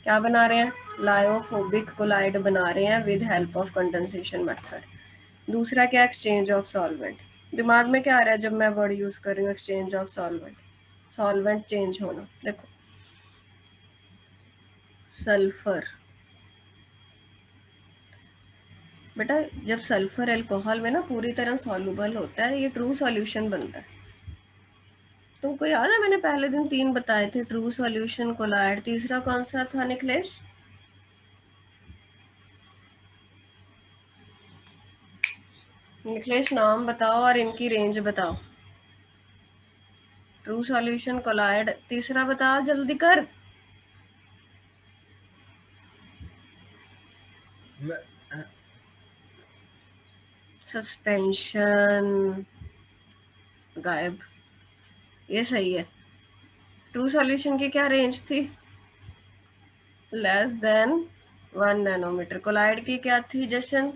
क्या बना रहे हैं? लायोफोबिक कोलाइड बना रहे हैं with help of condensation method. दूसरा क्या? Exchange of solvent. दिमाग में क्या आ रहा है जब मैं वर्ड यूज कर रही हूँ exchange of solvent? Solvent change होना। देखो सल्फर, बेटा जब सल्फर अल्कोहल में ना पूरी तरह सॉल्युबल होता है, ये ट्रू सॉल्यूशन बनता है। तुमको याद है मैंने पहले दिन 3 बताए थे, ट्रू सॉल्यूशन, कोलाइड। तीसरा कौन सा था निखिलेश? निखिलेश नाम बताओ और इनकी रेंज बताओ। ट्रू सॉल्यूशन, कोलाइड, तीसरा बताओ जल्दी कर। सस्पेंशन, गायब। ये सही है। ट्रू सॉल्यूशन की क्या रेंज थी? Less than 1 nanometre. कोलाइड की क्या थी जशन?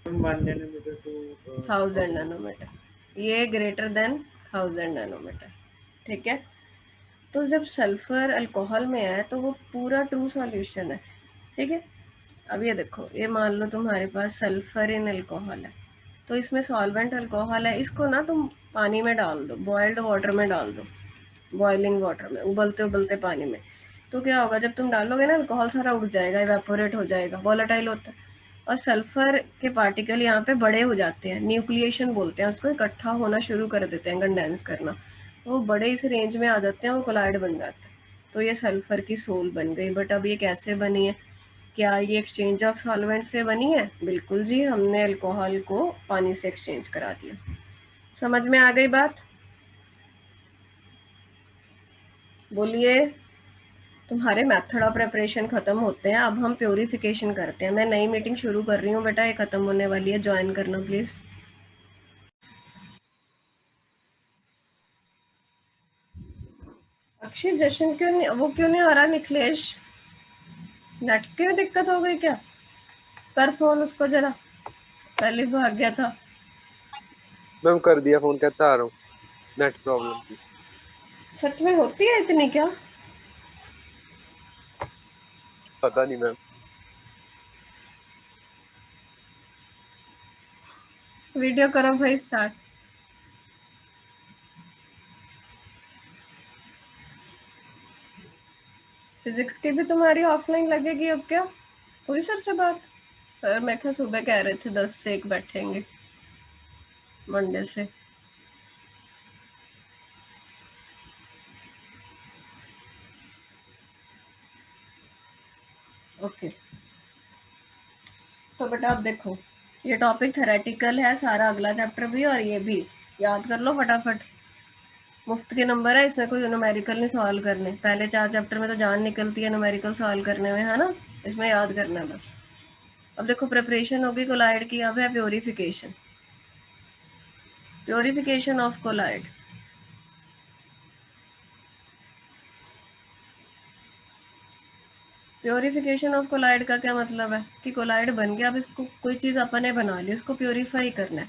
1 nanometer to 1000 नैनोमीटर। ये ग्रेटर देन 1000 नैनोमीटर। ठीक है, तो जब सल्फर अल्कोहल में है तो वो पूरा ट्रू सॉल्यूशन है। ठीक है, अब ये देखो, ये मान लो तुम्हारे पास सल्फर इन अल्कोहल है, तो इसमें सॉल्वेंट अल्कोहल है, इसको ना तुम पानी में डाल दो, बॉइल्ड वाटर में डाल दो, बॉइलिंग वाटर में, उबलते उबलते पानी में। तो क्या होगा, जब तुम डालोगे ना अल्कोहल सारा उड़ जाएगा, इवेपोरेट हो जाएगा, वोलेटाइल होता है। और सल्फर के पार्टिकल यहाँ पे बड़े हो जाते हैं, न्यूक्लिएशन बोलते हैं उसको, इकट्ठा होना शुरू कर देते हैं, कंडेंस करना, वो बड़े इस रेंज में आ जाते हैं, वो कोलाइड बन जाता है। तो ये सल्फर की सोल बन गई। बट अब ये कैसे बनी है? क्या ये एक्सचेंज ऑफ सॉल्वेंट से बनी है? बिल्कुल जी, हमने अल्कोहल को पानी से एक्सचेंज करा दिया। समझ में आ गई बात? बोलिए। तुम्हारे मेथड ऑफ प्रिपरेशन खत्म होते हैं, अब हम प्योरिफिकेशन करते हैं। मैं नई मीटिंग शुरू कर रही हूँ बेटा, ये खत्म होने वाली है, ज्वाइन करना प्लीज। अक्षय जशन क्यों नहीं, वो क्यों नहीं आ रहा? निखिलेश, नेट की दिक्कत हो गई क्या? कर फोन उसको जरा, पहले भाग गया था। मैम कर दिया फोन, कहता आ रहा हूँ, नेट प्रॉब्लम थी। सच में होती है इतनी क्या? पता नहीं मैम। वीडियो करो भाई स्टार्ट। फिजिक्स की भी तुम्हारी ऑफलाइन लगेगी अब क्या? हुई सर से बात? सर मैं क्या सुबह कह रहे थे 10 से 1 बैठेंगे मंडे से। ओके तो बेटा अब देखो, ये टॉपिक थेरेटिकल है सारा, अगला चैप्टर भी और ये भी याद कर लो फटाफट। मुफ्त के नंबर है, इसमें कोई न्यूमेरिकल नहीं सॉल्व करने। पहले 4 चैप्टर में तो जान निकलती है न्यूमेरिकल सॉल्व करने में, है ना? इसमें याद करना है बस। अब देखो प्रिपरेशन होगी कोलाइड की, अब है purification. Purification of colloid. Purification of colloid का क्या मतलब है कि कोलाइड बन गया, अब इसको कोई चीज़ अपन ने बना ली, उसको प्योरीफाई करना है।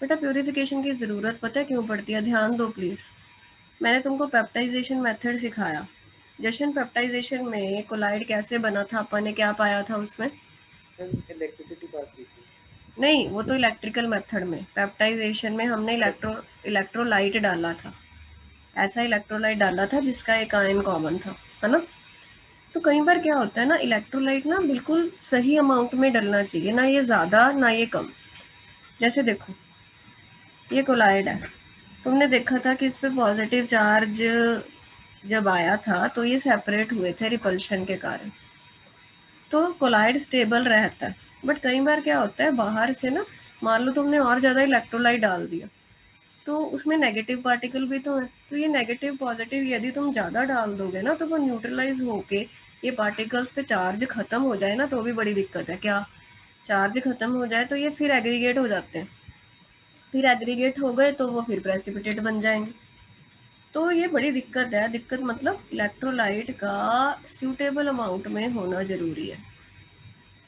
बेटा प्योरिफिकेशन की ज़रूरत पता है क्यों पड़ती है? ध्यान दो प्लीज़। मैंने तुमको पेप्टाइजेशन मेथड सिखाया। जशन पेप्टाइजेशन में कोलाइड कैसे बना था, अपन ने क्या पाया था उसमें? इलेक्ट्रिसिटी पास की थी। नहीं, वो तो इलेक्ट्रिकल मेथड में। पेप्टाइजेशन में हमने इलेक्ट्रोलाइट डाला था, ऐसा इलेक्ट्रोलाइट डाला था जिसका एक आयन कॉमन था, है ना? तो कई बार क्या होता है ना, इलेक्ट्रोलाइट ना बिल्कुल सही अमाउंट में डलना चाहिए, ना ये ज़्यादा ना ये कम। जैसे देखो ये कोलाइड है, तुमने देखा था कि इस पे पॉजिटिव चार्ज जब आया था तो ये सेपरेट हुए थे रिपल्शन के कारण, तो कोलाइड स्टेबल रहता है। बट कई बार क्या होता है, बाहर से ना मान लो तुमने और ज़्यादा इलेक्ट्रोलाइट डाल दिया, तो उसमें नेगेटिव पार्टिकल भी तो है, तो ये नेगेटिव पॉजिटिव यदि तुम ज़्यादा डाल दोगे ना तो वो न्यूट्रलाइज होके ये पार्टिकल्स पे चार्ज खत्म हो जाए ना तो भी बड़ी दिक्कत है। क्या? चार्ज खत्म हो जाए तो ये फिर एग्रीगेट हो जाते हैं, फिर एग्रीगेट हो गए तो वो फिर प्रेसिपिटेट बन जाएंगे। तो ये बड़ी दिक्कत है। दिक्कत मतलब इलेक्ट्रोलाइट का सूटेबल अमाउंट में होना ज़रूरी है।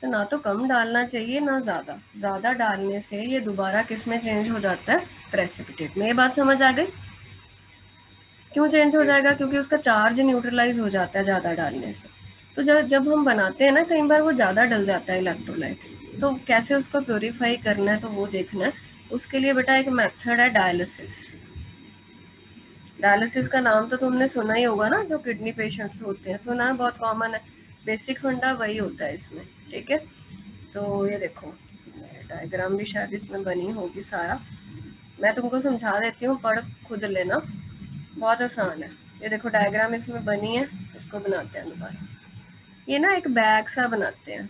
तो ना तो कम डालना चाहिए ना ज़्यादा, ज़्यादा डालने से ये दोबारा किस में चेंज हो जाता है? प्रेसिपिटेट में। ये बात समझ आ गई? क्यों चेंज हो जाएगा? क्योंकि उसका चार्ज न्यूट्रलाइज हो जाता है ज़्यादा डालने से। तो जब हम बनाते हैं ना, कई बार वो ज़्यादा डल जाता है इलेक्ट्रोलाइट, तो कैसे उसको प्योरीफाई करना है तो वो देखना है। उसके लिए बेटा एक मेथड है डायलिसिस। डायलिसिस का नाम तो तुमने सुना ही होगा ना, जो किडनी पेशेंट्स होते हैं, सुना है, बहुत कॉमन है। बेसिक फंडा वही होता है इसमें, ठीक है? तो ये देखो डायग्राम भी शायद इसमें बनी होगी सारा, मैं तुमको समझा देती हूँ, पढ़ खुद लेना, बहुत आसान है। ये देखो डायग्राम इसमें बनी है, इसको बनाते हैं दोबारा। ये ना एक बैग सा बनाते हैं,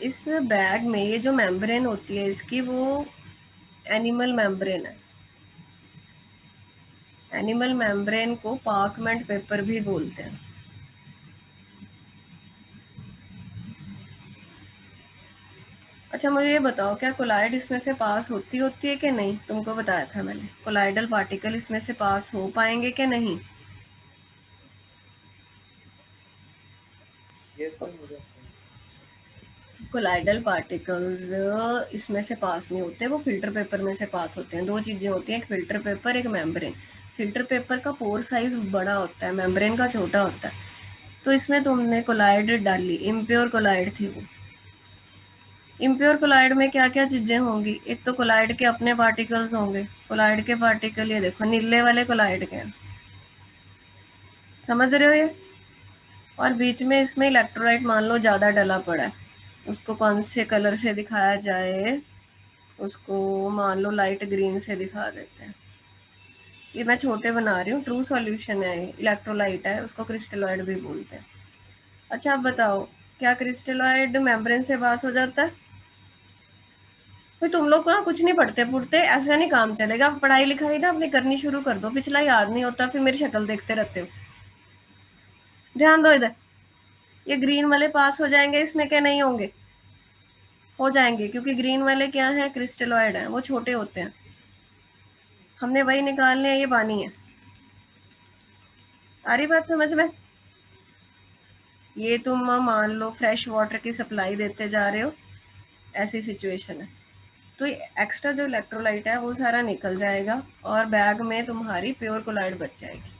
इस बैग में ये जो मेम्ब्रेन होती है इसकी, वो एनिमल मेम्ब्रेन है। एनिमल मेम्ब्रेन को पार्कमेंट पेपर भी बोलते हैं। अच्छा मुझे ये बताओ, क्या कोलाइड इसमें से पास होती है कि नहीं? तुमको बताया था मैंने, कोलाइडल पार्टिकल इसमें से पास हो पाएंगे कि नहीं? यस मैम, हो जाता है। कोलाइडल पार्टिकल्स इसमें से पास नहीं होते, वो फिल्टर पेपर में से पास होते हैं। दो चीज़ें होती हैं, एक फिल्टर पेपर, एक मेम्ब्रेन। फिल्टर पेपर का पोर साइज बड़ा होता है, मेम्ब्रेन का छोटा होता है। तो इसमें तुमने कोलाइड डाली, इम्प्योर कोलाइड थी वो। इम्प्योर कोलाइड में क्या क्या चीज़ें होंगी? एक तो कोलाइड के अपने पार्टिकल्स होंगे। कोलाइड के पार्टिकल ये देखो नीले वाले कोलाइड के हैं, समझ रहे हो ये? और बीच में इसमें इलेक्ट्रोलाइट मान लो ज़्यादा डला पड़ा है, उसको कौन से कलर से दिखाया जाए? उसको मान लो लाइट ग्रीन से दिखा देते हैं। ये मैं छोटे बना रही हूँ, ट्रू सॉल्यूशन है, इलेक्ट्रोलाइट है, उसको क्रिस्टलॉइड भी बोलते हैं। अच्छा आप बताओ, क्या क्रिस्टलॉइड मेम्ब्रेन से पास हो जाता है? भाई तुम लोग को ना कुछ नहीं पढ़ते पुढ़ते, ऐसा नहीं काम चलेगा। पढ़ाई लिखाई ना अपनी करनी शुरू कर दो, पिछला याद नहीं होता, फिर मेरी शक्ल देखते रहते हो। ध्यान दो इधर, ये ग्रीन वाले पास हो जाएंगे इसमें, क्या नहीं होंगे? हो जाएंगे, क्योंकि ग्रीन वाले क्या है? क्रिस्टलॉइड है, वो छोटे होते हैं। हमने वही निकालने हैं, ये पानी है। आ रही बात समझ में? ये तुम मान लो फ्रेश वाटर की सप्लाई देते जा रहे हो, ऐसी सिचुएशन है, तो एक्स्ट्रा जो इलेक्ट्रोलाइट है वो सारा निकल जाएगा और बैग में तुम्हारी प्योर कोलाइड बच जाएगी।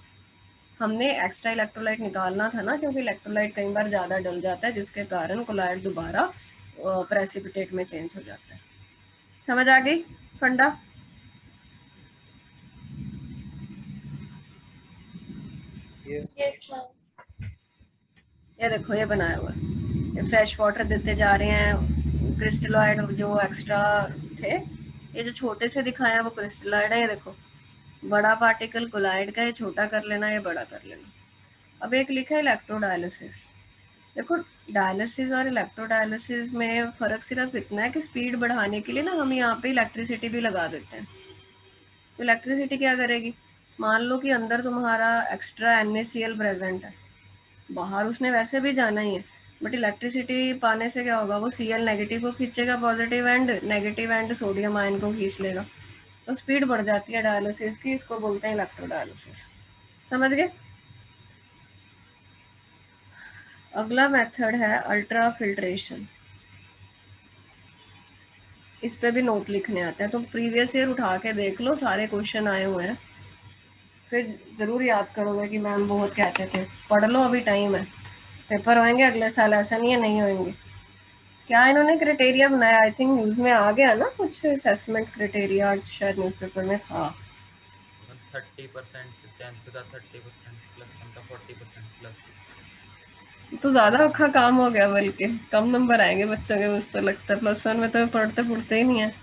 हमने एक्स्ट्रा इलेक्ट्रोलाइट निकालना था ना, क्योंकि इलेक्ट्रोलाइट कई बार ज़्यादा डल जाता है, जिसके कारण कोलाइड दोबारा प्रेसिपिटेट में चेंज हो जाता है। समझ आ गई फंडा? Yes ma'am. ये देखो, ये बनाया हुआ है, ये फ्रेश वाटर देते जा रहे हैं, क्रिस्टलॉइड जो एक्स्ट्रा थे, ये जो छोटे से दिखाए हैं वो क्रिस्टलॉइड है। ये देखो, बड़ा पार्टिकल कोलाइड का, ये छोटा कर लेना, ये बड़ा कर लेना। अब एक लिखा है इलेक्ट्रोडायलिसिस। देखो, डायलिसिस और इलेक्ट्रोडायलिसिस में फ़र्क सिर्फ इतना है कि स्पीड बढ़ाने के लिए ना हम यहाँ पे इलेक्ट्रिसिटी भी लगा देते हैं। तो इलेक्ट्रिसिटी क्या करेगी? मान लो कि अंदर तुम्हारा एक्स्ट्रा NaCl प्रेजेंट है, बाहर उसने वैसे भी जाना ही है, बट इलेक्ट्रिसिटी पाने से क्या होगा? वो Cl नेगेटिव को खींचेगा positive and, negative and sodium ion को खींच लेगा, तो स्पीड बढ़ जाती है डायलिसिस की। इसको बोलते हैं इलेक्ट्रोडायलिसिस। समझ गए? अगला मेथड है अल्ट्रा फिल्ट्रेशन। इस पे भी नोट लिखने आते हैं, तो प्रीवियस ईयर उठा के देख लो, सारे क्वेश्चन आए हुए हैं, फिर ज़रूर याद करोगे कि मैम बहुत कहते थे। पढ़ लो, अभी टाइम है, पेपर होंगे अगले साल, ऐसा नहीं है नहीं होंगे। क्या इन्होंने क्राइटेरिया बनाया? आई थिंक न्यूज़ में आ गया ना कुछ असेसमेंट क्राइटेरिया, शायद न्यूज़पेपर में था। 30% 10th का 30% +1 का 40% +2। तो ज़्यादा औखा काम हो गया, बल्कि कम नंबर आएंगे बच्चों के, मुझे तो लगता है +1 में तो पढ़ते पढ़ते ही नहीं है।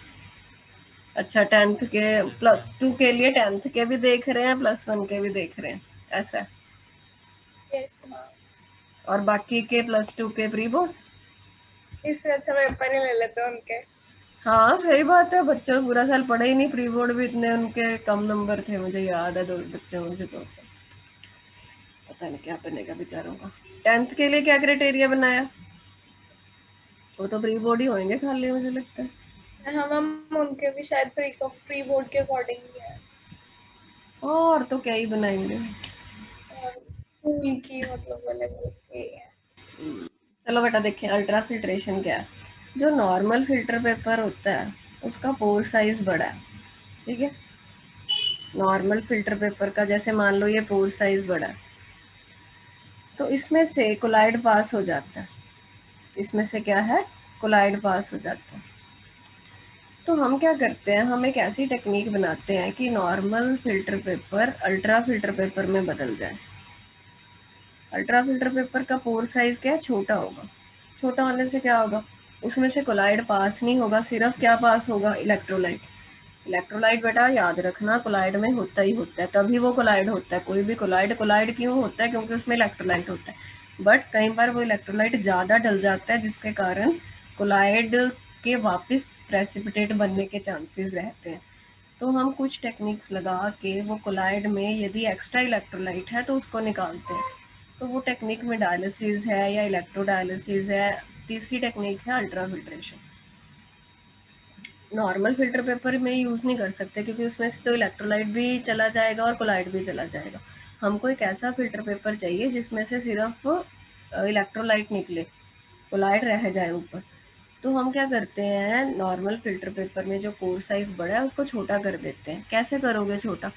अच्छा, 10th के +2 के लिए 10th के भी देख रहे हैं, +1 के भी देख रहे हैं, ऐसा है? Yes ma'am. और बाकी के +2 के प्री बोर्ड? इससे अच्छा पेपर ही ले लेते हैं उनके। हाँ सही बात है, बच्चों पूरा साल पढ़े ही नहीं, प्री बोर्ड भी इतने उनके कम नंबर थे, मुझे याद है, 2 बच्चों मुझे 2 से। पता नहीं क्या बनेगा बेचारों का। 10th के लिए क्या क्राइटेरिया बनाया? वो तो प्री बोर्ड ही होंगे खाली, मुझे लगता है। हाँ मैम, उनके भी शायद प्री बोर्ड के अकॉर्डिंग ही है। और तो क्या ही बनाएंगे। स्कूल की मतलब वाले से है। चलो बेटा देखें, अल्ट्रा फिल्ट्रेशन क्या है। जो नॉर्मल फिल्टर पेपर होता है उसका पोर साइज बड़ा है, ठीक है? नॉर्मल फिल्टर पेपर का जैसे मान लो ये पोर साइज बड़ा है, तो इसमें से कोलाइड पास हो जाता है। इसमें से क्या है? कोलाइड पास हो जाता है। तो हम क्या करते हैं, हम एक ऐसी टेक्निक बनाते हैं कि normal filter paper ultra filter paper में बदल जाए। अल्ट्रा फिल्टर पेपर का पोर साइज क्या है? छोटा होगा। छोटा होने से क्या होगा? उसमें से कोलाइड पास नहीं होगा, सिर्फ क्या पास होगा? इलेक्ट्रोलाइट। इलेक्ट्रोलाइट बेटा याद रखना कोलाइड में होता ही होता है, तभी वो कोलाइड होता है। कोई भी कोलाइड कोलाइड क्यों होता है? क्योंकि उसमें इलेक्ट्रोलाइट होता है। बट कई बार वो इलेक्ट्रोलाइट ज़्यादा डल जाता है, जिसके कारण कोलाइड के वापस प्रेसिपिटेट बनने के चांसेस रहते हैं। तो हम कुछ टेक्निक्स लगा के वो कोलाइड में यदि एक्स्ट्रा इलेक्ट्रोलाइट है तो उसको निकालते हैं। तो वो टेक्निक में डायलिसिस है या इलेक्ट्रोडायलिसिस है। तीसरी टेक्निक है ultra filtration. Normal filter paper में यूज़ नहीं कर सकते, क्योंकि उसमें से तो इलेक्ट्रोलाइट भी चला जाएगा और कोलाइड भी चला जाएगा। हमको एक ऐसा फिल्टर पेपर चाहिए जिसमें से सिर्फ इलेक्ट्रोलाइट निकले, कोलाइड रह जाए ऊपर। तो हम क्या करते हैं, नॉर्मल फिल्टर पेपर में जो पोर साइज बड़ा है उसको छोटा कर देते हैं। कैसे करोगे छोटा?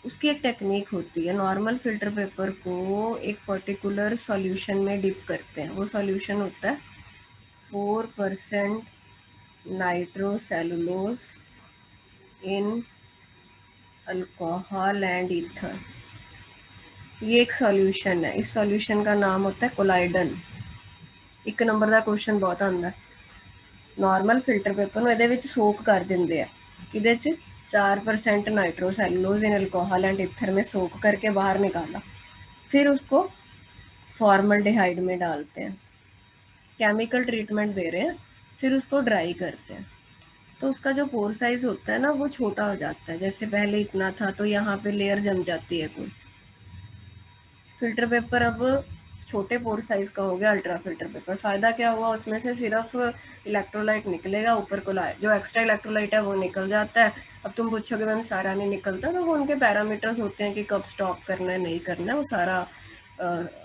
उसकी एक टेक्निक होती है। नॉर्मल फिल्टर पेपर को एक पर्टिकुलर सॉल्यूशन में डिप करते हैं। वो सॉल्यूशन होता है 4% nitrocellulose in alcohol and ether. ये एक सॉल्यूशन है, इस सॉल्यूशन का नाम होता है कोलाइडन। 1 नंबर का क्वेश्चन बहुत आंदा है। नॉर्मल फिल्टर पेपर ਨੂੰ ਇਹਦੇ ਵਿੱਚ सोक कर ਦਿੰਦੇ ਆ, किदे च 4% nitrocellulose in alcohol and ether में सोक करके बाहर निकाला, फिर उसको फॉर्मल्डिहाइड में डालते हैं, केमिकल ट्रीटमेंट दे रहे हैं, फिर उसको ड्राई करते हैं। तो उसका जो पोर साइज होता है ना वो छोटा हो जाता है, जैसे पहले इतना था तो यहाँ पे लेयर जम जाती है कोई। फिल्टर पेपर अब छोटे पोर साइज का हो गया अल्ट्रा फिल्टर पेपर। फ़ायदा क्या हुआ, उसमें से सिर्फ इलेक्ट्रोलाइट निकलेगा, ऊपर को जो एक्स्ट्रा इलेक्ट्रोलाइट है वो निकल जाता है। अब तुम पूछोगे मैम सारा नहीं निकलता, तो वो उनके पैरामीटर्स होते हैं कि कब स्टॉप करना है नहीं करना है, वो सारा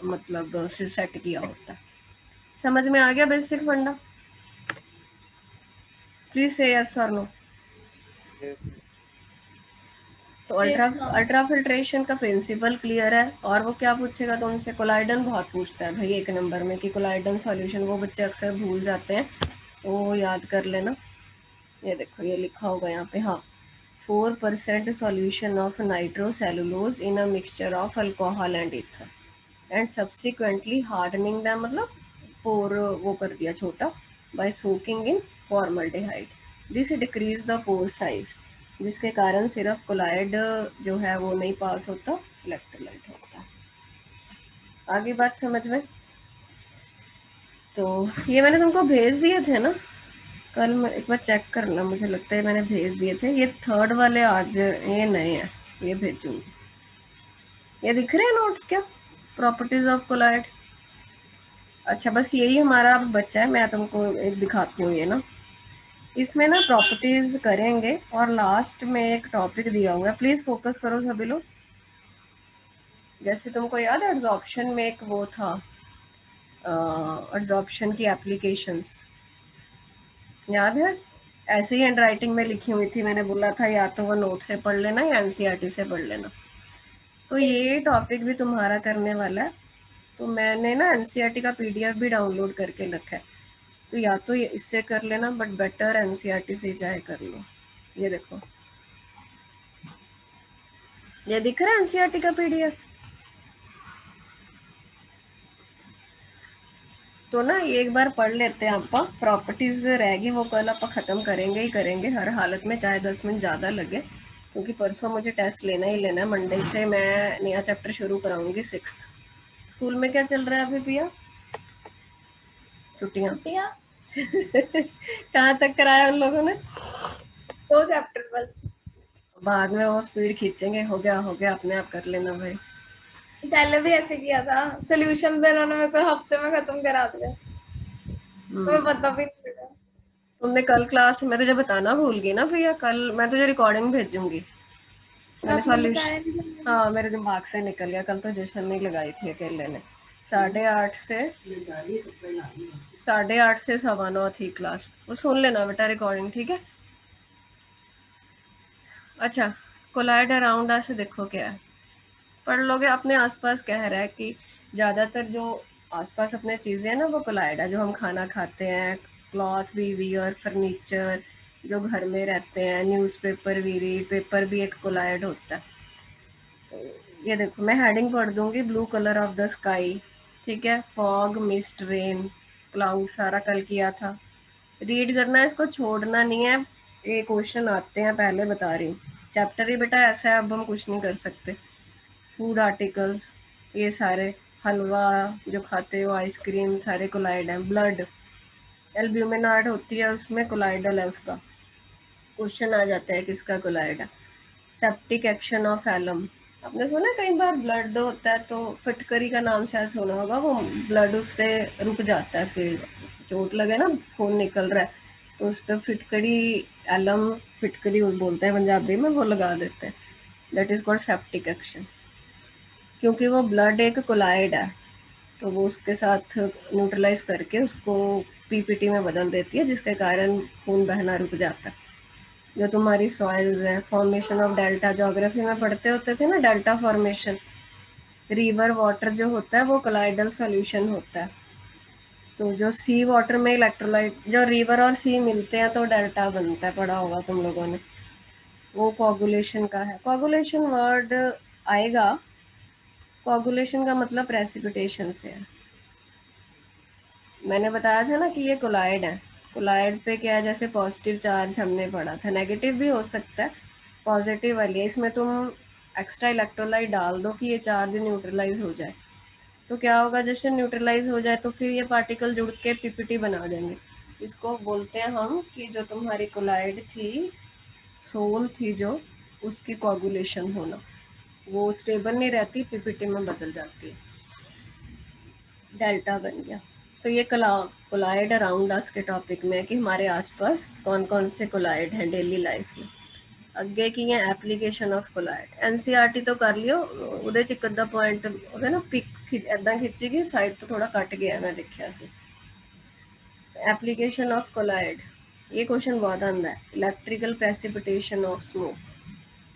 मतलब सेट किया होता है। समझ में आ गया बेसिक फंडा? प्लीज से यस और नो। Yes. तो Yes, ma'am. अल्ट्रा फिल्ट्रेशन का प्रिंसिपल क्लियर है। और वो क्या पूछेगा तो उनसे कोलाइडन बहुत पूछता है भाई 1 नंबर में, कि कोलाइडन सॉल्यूशन वो बच्चे अक्सर भूल जाते हैं, वो याद कर लेना। ये देखो ये लिखा होगा यहाँ पे, हाँ 4% solution of nitrocellulose in a mixture of alcohol and ether and subsequently hardening them, मतलब पोर वो कर दिया छोटा, by soaking in formaldehyde, this decrease the pore size, जिसके कारण सिर्फ कोलाइड जो है वो नहीं पास होता, इलेक्ट्रोलाइट होता है। आगे बात समझ में? तो ये मैंने तुमको भेज दिए थे ना कल, मैं एक बार चेक करना, मुझे लगता है मैंने भेज दिए थे। ये 3rd वाले आज ये नए हैं, ये भेजूंगी। ये दिख रहे हैं नोट्स क्या, प्रॉपर्टीज ऑफ कोलाइड? अच्छा बस यही हमारा अब बच्चा है, मैं तुमको एक दिखाती हूँ ये ना, इसमें ना प्रॉपर्टीज करेंगे और लास्ट में एक टॉपिक दिया हुआ है, प्लीज फोकस करो सभी लोग। जैसे तुमको याद है एड्सॉर्प्शन में एक वो था, एड्सॉर्प्शन की एप्लीकेशंस याद है? ऐसे ही हैंड राइटिंग में लिखी हुई थी, मैंने बोला था या तो वो नोट से पढ़ लेना या एनसीईआरटी से पढ़ लेना। तो ये टॉपिक भी तुम्हारा करने वाला है, तो मैंने ना एनसीईआरटी का पीडीएफ भी डाउनलोड करके रखा है, तो या तो ये इससे कर लेना, बट बेटर एनसीईआरटी से चाहे कर लो। ये देखो ये दिख रहा है एनसीईआरटी का पीडीएफ। तो ना ये एक बार पढ़ लेते हैं, आपका प्रॉपर्टीज रहेगी वो कल आप खत्म करेंगे ही करेंगे हर हालत में, चाहे 10 मिनट ज़्यादा लगे, क्योंकि परसों मुझे टेस्ट लेना ही लेना है। मंडे से मैं नया चैप्टर शुरू कराऊंगी 6th। स्कूल में क्या चल रहा है अभी पिया? छुट्टियाँ कहाँ तक कराया उन लोगों ने? 2 चैप्टर बस। बाद में वो स्पीड खींचेंगे, हो गया अपने आप कर लेना भाई। पहले भी ऐसे किया था, सोल्यूशन तो इन्होंने मेरे को हफ्ते में खत्म करा दिया, तुम्हें पता भी नहीं लगा। तुमने कल क्लास में तुझे बताना भूल गई ना भैया, कल मैं तुझे रिकॉर्डिंग भेजूंगी। मैंने सॉल्यूशन, हाँ मेरे दिमाग से निकल गया, कल तो जशन नहीं लगाई थी अकेले ने। 8:30 से 8:15 थी क्लास, वो सुन लेना बेटा रिकॉर्डिंग, ठीक है? अच्छा कोलाइड अराउंड अस देखो क्या है, पढ़ लोगे। अपने आसपास कह रहा है कि ज़्यादातर जो आसपास अपने चीज़ें हैं ना वो कोलाइड है, जो हम खाना खाते हैं, क्लॉथ भी वियर, फर्नीचर, जो घर में रहते हैं, न्यूज़पेपर भी रीड, पेपर भी एक कोलाइड होता है। तो ये देखो मैं हेडिंग पढ़ दूंगी, blue colour of the sky, ठीक है, फॉग, मिस्ट, रेन, क्लाउड, सारा कल किया था। रीड करना है, इसको छोड़ना नहीं है। ये क्वेश्चन आते हैं, पहले बता रही हूँ, चैप्टर ही बेटा ऐसा है, अब हम कुछ नहीं कर सकते। फूड आर्टिकल्स, ये सारे, हलवा जो खाते हो, आइसक्रीम, सारे कोलाइड हैं। ब्लड, एल्ब्यूमिनार्ड होती है उसमें कोलाइडल है, उसका क्वेश्चन आ जाता है किसका कोलाइड है। सेप्टिक एक्शन ऑफ एलम, आपने सुना कई बार ब्लड होता है तो फिटकरी का नाम शायद सुना होगा, वो ब्लड उससे रुक जाता है, फिर चोट लगे ना खून निकल रहा है तो उस पर फिटकरी, एलम फिटकरी बोलते हैं पंजाबी में, वो लगा देते हैं, that is called septic action. क्योंकि वो ब्लड एक कोलाइड है तो वो उसके साथ न्यूट्रलाइज करके उसको पीपीटी में बदल देती है, जिसके कारण खून बहना रुक जाता है। जो तुम्हारी सॉइल्स हैं, फॉर्मेशन ऑफ डेल्टा, ज्योग्राफी में पढ़ते होते थे ना डेल्टा फॉर्मेशन, रिवर वाटर जो होता है वो कोलाइडल सॉल्यूशन होता है। तो जो सी वाटर में इलेक्ट्रोलाइट, जो रिवर और सी मिलते हैं तो डेल्टा बनता है, पढ़ा होगा तुम लोगों ने, वो कोगुलेशन का है। कोगुलेशन वर्ड आएगा, कोगुलेशन का मतलब प्रेसिपिटेशन से है। मैंने बताया था ना कि ये कोलाइड है। कोलाइड पे क्या है, जैसे पॉजिटिव चार्ज हमने पढ़ा था, नेगेटिव भी हो सकता है, पॉजिटिव वाली है, इसमें तुम एक्स्ट्रा इलेक्ट्रोलाइट डाल दो कि ये चार्ज न्यूट्रलाइज हो जाए, तो क्या होगा, जैसे न्यूट्रलाइज हो जाए तो फिर ये पार्टिकल जुड़ के पीपीटी बना देंगे। इसको बोलते हैं हम कि जो तुम्हारी कोलाइड थी, सोल थी जो, उसकी कोगुलेशन होना, वो स्टेबल नहीं रहती, पीपीटी में बदल जाती है, डेल्टा बन गया। तो ये कोलाइड अराउंड अस के टॉपिक में है कि हमारे आसपास कौन कौन से कोलाइड हैं डेली लाइफ में। ਅੱਗੇ ਕੀ ਹੈ ਐਪਲੀਕੇਸ਼ਨ ਆਫ ਕੋਲਾਇਡ। ਐਨਸੀਈਆਰਟੀ ਤੋਂ ਕਰ ਲਿਓ, ਉਹਦੇ 'ਚ ਇੱਕ ਅੱਧਾ ਪੁਆਇੰਟ ਉਹਦੇ ਨਾ ਪਿਕ ਇੱਦਾਂ ਖਿੱਚੀ ਸਾਈਡ ਤੋਂ ਥੋੜਾ ਕੱਟ ਗਿਆ, मैं देखा ਸੀ। एप्लीकेशन ऑफ कोलाइड, ये क्वेश्चन बहुत आता है। इलेक्ट्रिकल प्रेसिपिटेशन ऑफ स्मोक,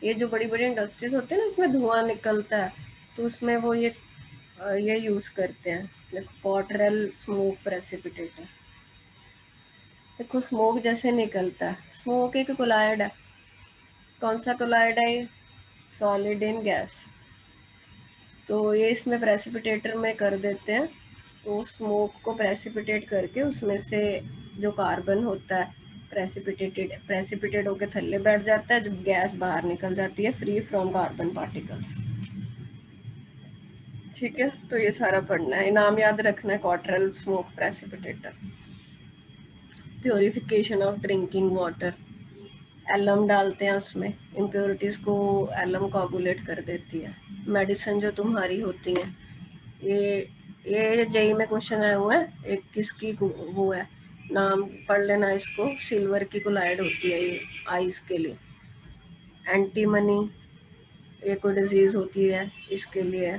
ये जो बड़ी बड़ी इंडस्ट्रीज होते हैं ना, इसमें धुआं निकलता है, तो उसमें वो ये यूज़ करते हैं। देखो कॉटरेल स्मोक प्रेसिपिटेटर, देखो स्मोक जैसे निकलता है, स्मोक एक कोलाइड है। कौन सा कोलाइड है ये? Solid in gas. तो ये इसमें प्रेसिपिटेटर में कर देते हैं, तो स्मोक को प्रेसिपिटेट करके उसमें से जो कार्बन होता है प्रेसिपिटेट होकर थल्ले बैठ जाता है, जब गैस बाहर निकल जाती है फ्री फ्रॉम कार्बन पार्टिकल्स। ठीक है, तो ये सारा पढ़ना है, नाम याद रखना है, Cottrell smoke precipitator. Purification of drinking water, alum डालते हैं उसमें, इम्प्योरिटीज़ को एलम कोगुलेट कर देती है। मेडिसिन जो तुम्हारी होती हैं, ये जेई में क्वेश्चन आए हुए हैं, एक किसकी वो है, नाम पढ़ लेना इसको, सिल्वर की कोलाइड होती है ये आइज के लिए। एंटीमनी, ये कोई डिजीज़ होती है, इसके लिए।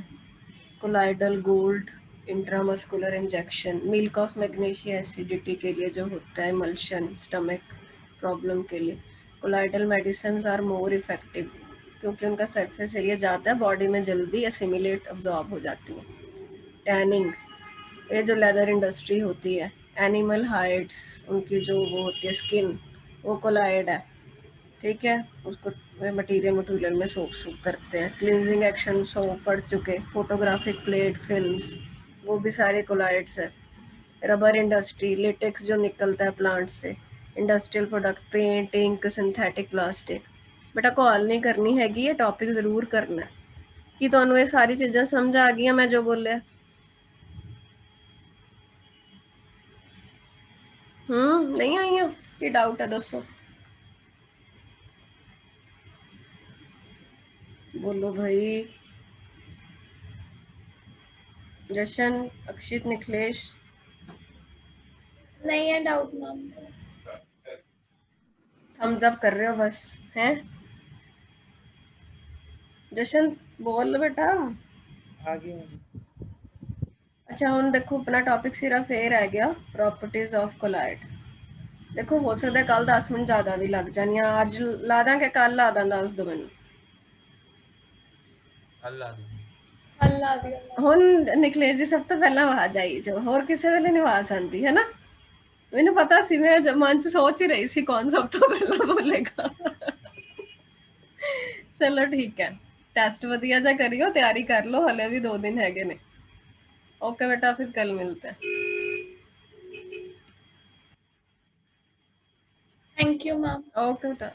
Colloidal gold, intramuscular injection. Milk of magnesia, acidity के लिए जो होता है, इमल्शन, स्टमक प्रॉब्लम के लिए। Colloidal medicine are more effective, क्योंकि उनका सरफेस एरिया ज़्यादा है, बॉडी में जल्दी एसिमिलेट अब्जॉर्ब हो जाती हैं। टैनिंग, ये जो लेदर इंडस्ट्री होती है, एनिमल हाइड्स, उनकी जो वो होती है स्किन, वो कोलाइड है। ठीक है, उसको मटीरियल में सोप करते हैं। क्लिनजिंग एक्शन सोप पढ़ चुके। फोटोग्राफिक प्लेट, फिल्म्स, वो भी सारे कोलाइड्स है। रबर इंडस्ट्री, लेटेक्स जो निकलता है प्लांट से। Industrial product, paint, ink, synthetic plastic. बेटा कॉल नहीं करनी हैगी, ये टॉपिक जरूर करना है कि तुहानू ये सारी चीज़ां समझ आ गई मैं जो बोलिया। नहीं आई हैं, की डाउट है दसो, बोलो भाई। जशन, अक्षित, निखिलेश, नहीं है डाउट मैम। थम्स अप कर रहे हो बस हैं? जशन बोल बेटा। आगे अच्छा हम देखो अपना टॉपिक सिर्फ ये रह गया, प्रॉपर्टीज ऑफ कोलाइड। देखो हो सकता है कल 10 मिनट ज़्यादा भी लग जाए, या अज ला दा कि कल ला दा, दस दो मैनू। अल्लाह दी अल्लाह दी ਹੁਣ ਨਿਕਲੇਸ਼ जी सब तो पहला आवाज आई जो, होर किसी वेले नहीं आवाज आती है ना। मैंने पता सी, मैं मन च सोच ही रही सी कौन सब तो पहला बोलेगा। चलो ठीक है, टेस्ट वधिया जा करियो, तैयारी कर लो, हले भी 2 दिन हैगे ने। ओके बेटा, फिर कल मिलते हैं। Thank you ma'am. ओके बेटा।